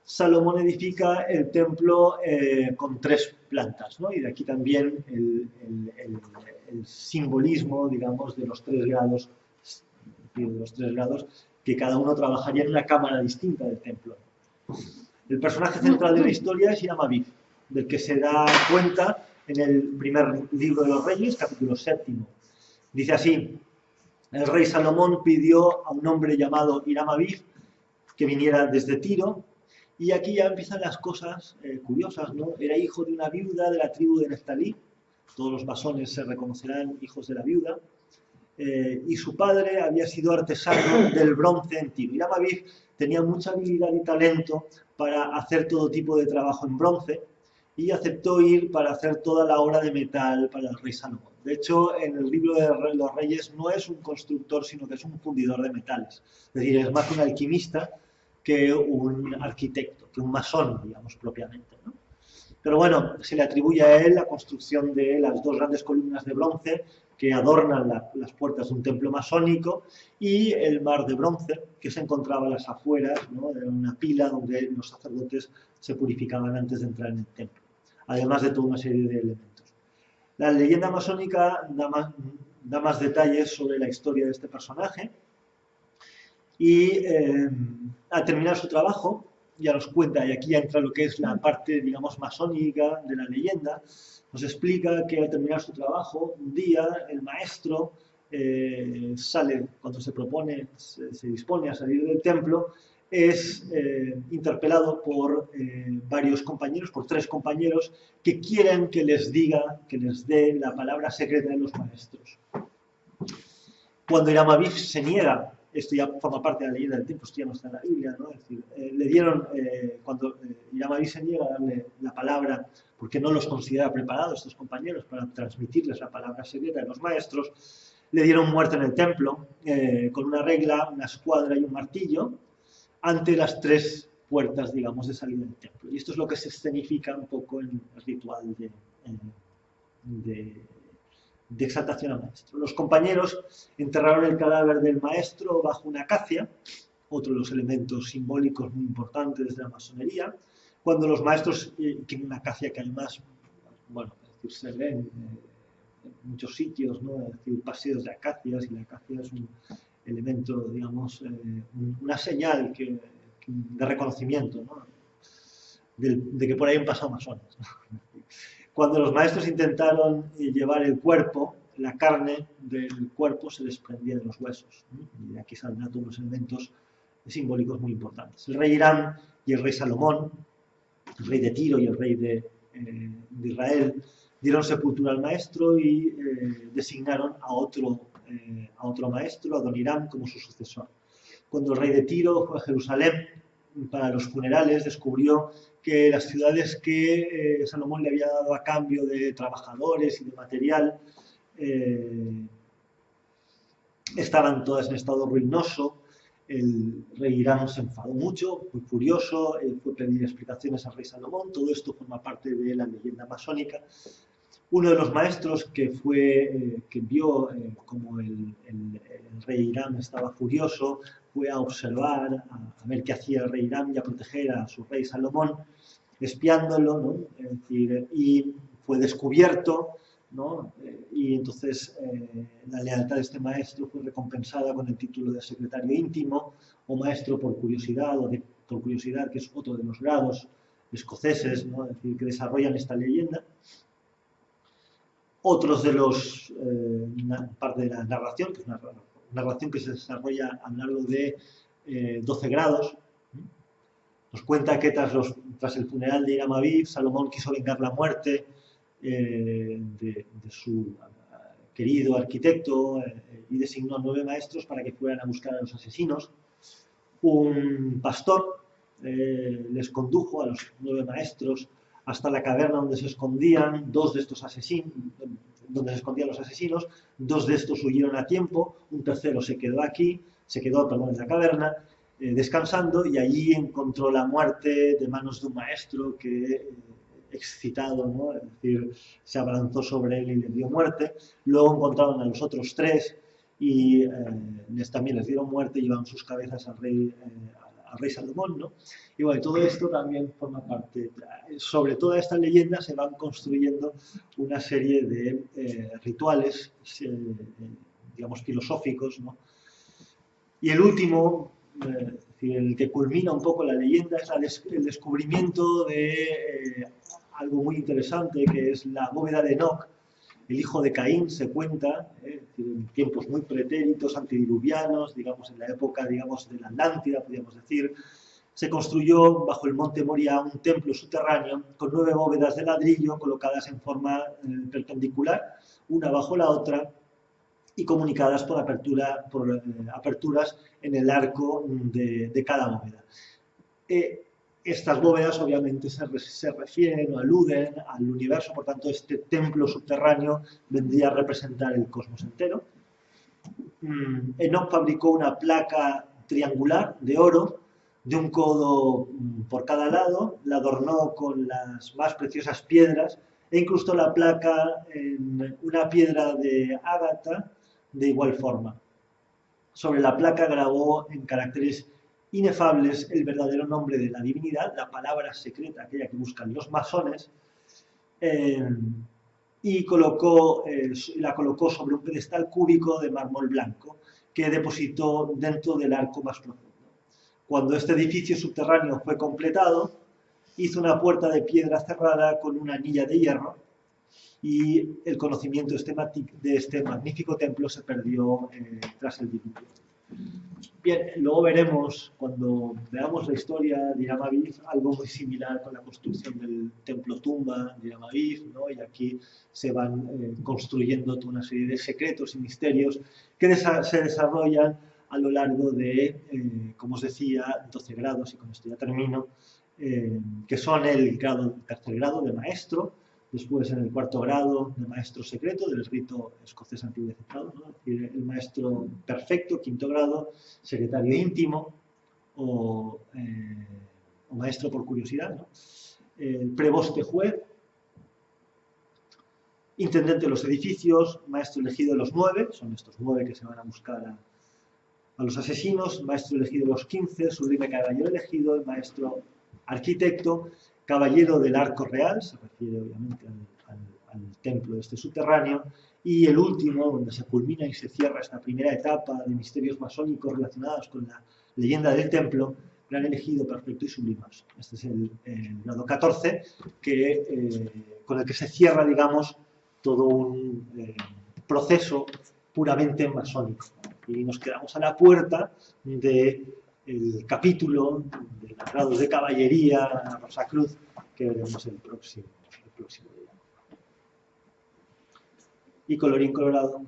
Salomón edifica el templo con 3 plantas, ¿no? Y de aquí también el simbolismo, digamos, de los 3 grados, que cada uno trabajaría en una cámara distinta del templo. El personaje central de la historia es Hiram Abiff, del que se da cuenta en el primer libro de los Reyes, capítulo 7. Dice así: el rey Salomón pidió a un hombre llamado Hiram Abiff que viniera desde Tiro, y aquí ya empiezan las cosas curiosas, ¿no? Era hijo de una viuda de la tribu de Neftalí, todos los masones se reconocerán hijos de la viuda, y su padre había sido artesano del bronce en Tiro. Hiram Abiff tenía mucha habilidad y talento para hacer todo tipo de trabajo en bronce, y aceptó ir para hacer toda la obra de metal para el rey Salomón. De hecho, en el libro de los Reyes no es un constructor, sino que es un fundidor de metales. Es decir, es más un alquimista que un arquitecto, que un masón, digamos, propiamente, ¿no? Pero bueno, se le atribuye a él la construcción de las 2 grandes columnas de bronce que adornan las puertas de un templo masónico, y el mar de bronce que se encontraba a las afueras, ¿no? Era una pila donde los sacerdotes se purificaban antes de entrar en el templo, además de toda una serie de elementos. La leyenda masónica da más detalles sobre la historia de este personaje, y al terminar su trabajo ya nos cuenta, y aquí ya entra lo que es la parte, digamos, masónica de la leyenda. Nos explica que al terminar su trabajo, un día el maestro sale, cuando se dispone a salir del templo, es interpelado por varios compañeros, por 3 compañeros, que quieren que les dé la palabra secreta de los maestros. Cuando Hiram Abiff se niega, esto ya forma parte de la leyenda del templo, esto ya no está en la Biblia, ¿no? Es decir, le dieron, cuando Hiram Abiff se niega a darle la palabra, porque no los considera preparados estos compañeros para transmitirles la palabra secreta de los maestros, le dieron muerte en el templo, con una regla, una escuadra y un martillo, ante las 3 puertas, digamos, de salida del templo. Y esto es lo que se escenifica un poco en el ritual de exaltación al maestro. Los compañeros enterraron el cadáver del maestro bajo una acacia, otro de los elementos simbólicos muy importantes de la masonería. Cuando los maestros, que una acacia que además, bueno, es decir, se ve en muchos sitios, ¿no? Es decir, paseos de acacias, y la acacia es un elemento, digamos, una señal de reconocimiento, ¿no? de que por ahí han pasado masones, ¿no? Cuando los maestros intentaron llevar el cuerpo, la carne del cuerpo se desprendía de los huesos, ¿no? Y aquí saldrán todos los elementos simbólicos muy importantes. El rey Hiram y el rey Salomón, el rey de Tiro y el rey de Israel, dieron sepultura al maestro y designaron a otro a otro maestro, a Don Hiram, como su sucesor. Cuando el rey de Tiro fue a Jerusalén para los funerales, descubrió que las ciudades que Salomón le había dado a cambio de trabajadores y de material estaban todas en estado ruinoso. El rey Hiram se enfadó mucho, muy furioso, fue a pedir explicaciones al rey Salomón. Todo esto forma parte de la leyenda masónica. Uno de los maestros que vio como el rey Hiram estaba furioso, fue a observar, a ver qué hacía el rey Hiram y a proteger a su rey Salomón, espiándolo, ¿no? Es decir, y fue descubierto, ¿no? Y entonces la lealtad de este maestro fue recompensada con el título de secretario íntimo o maestro por curiosidad, por curiosidad, que es otro de los grados escoceses, ¿no? Es decir, que desarrollan esta leyenda. Otros de los, parte de la narración, que es una narración que se desarrolla a lo largo de 12 grados, nos cuenta que tras el funeral de Hiram Aviv, Salomón quiso vengar la muerte de su querido arquitecto y designó 9 maestros para que fueran a buscar a los asesinos. Un pastor les condujo a los 9 maestros hasta la caverna donde se escondían los asesinos. 2 de estos huyeron a tiempo, un tercero se quedó en la caverna, descansando, y allí encontró la muerte de manos de un maestro que, excitado, ¿no? Es decir, se abalanzó sobre él y le dio muerte. Luego encontraron a los otros 3 y también les dieron muerte y llevaron sus cabezas al rey Salomón, ¿no? Y bueno, todo esto también forma parte. Sobre toda esta leyenda se van construyendo una serie de rituales, digamos, filosóficos, ¿no? Y el último, el que culmina un poco la leyenda, es el descubrimiento de algo muy interesante, que es la bóveda de Enoc, el hijo de Caín. Se cuenta, en tiempos muy pretéritos, antediluvianos, digamos, en la época, digamos, de la Atlántida, podríamos decir, se construyó bajo el monte Moria un templo subterráneo con 9 bóvedas de ladrillo colocadas en forma perpendicular, una bajo la otra, y comunicadas por aperturas en el arco de cada bóveda. Estas bóvedas obviamente se refieren o aluden al universo, por tanto este templo subterráneo vendría a representar el cosmos entero. Enoc fabricó una placa triangular de oro de un codo por cada lado, la adornó con las más preciosas piedras e incrustó la placa en una piedra de ágata de igual forma. Sobre la placa grabó en caracteres inefables el verdadero nombre de la divinidad, la palabra secreta, aquella que buscan los masones, y la colocó sobre un pedestal cúbico de mármol blanco que depositó dentro del arco más profundo. Cuando este edificio subterráneo fue completado, hizo una puerta de piedra cerrada con una anilla de hierro, y el conocimiento de este magnífico templo se perdió tras el diluvio. Bien, luego veremos, cuando veamos la historia de Hiram Aviv, algo muy similar con la construcción del templo tumba de Hiram Aviv, ¿no? Y aquí se van construyendo toda una serie de secretos y misterios que se desarrollan a lo largo de, como os decía, 12 grados, y con esto ya termino, que son el tercer grado de maestro, después en el 4º grado de maestro secreto del rito escocés antiguo decretado, ¿no? Es decir, el maestro perfecto, 5º grado, secretario íntimo o maestro por curiosidad, ¿no? Preboste juez, intendente de los edificios, maestro elegido de los 9, son estos 9 que se van a buscar a los asesinos, maestro elegido de los 15, sublime caballero elegido, el maestro arquitecto, caballero del arco real, se refiere obviamente al templo este subterráneo, y el último, donde se culmina y se cierra esta primera etapa de misterios masónicos relacionados con la leyenda del templo, gran elegido, perfecto y sublimazo. Este es el grado 14, con el que se cierra, digamos, todo un proceso puramente masónico. Y nos quedamos a la puerta del capítulo de los grados de caballería, Rosa Cruz, que veremos el próximo día. Y colorín colorado.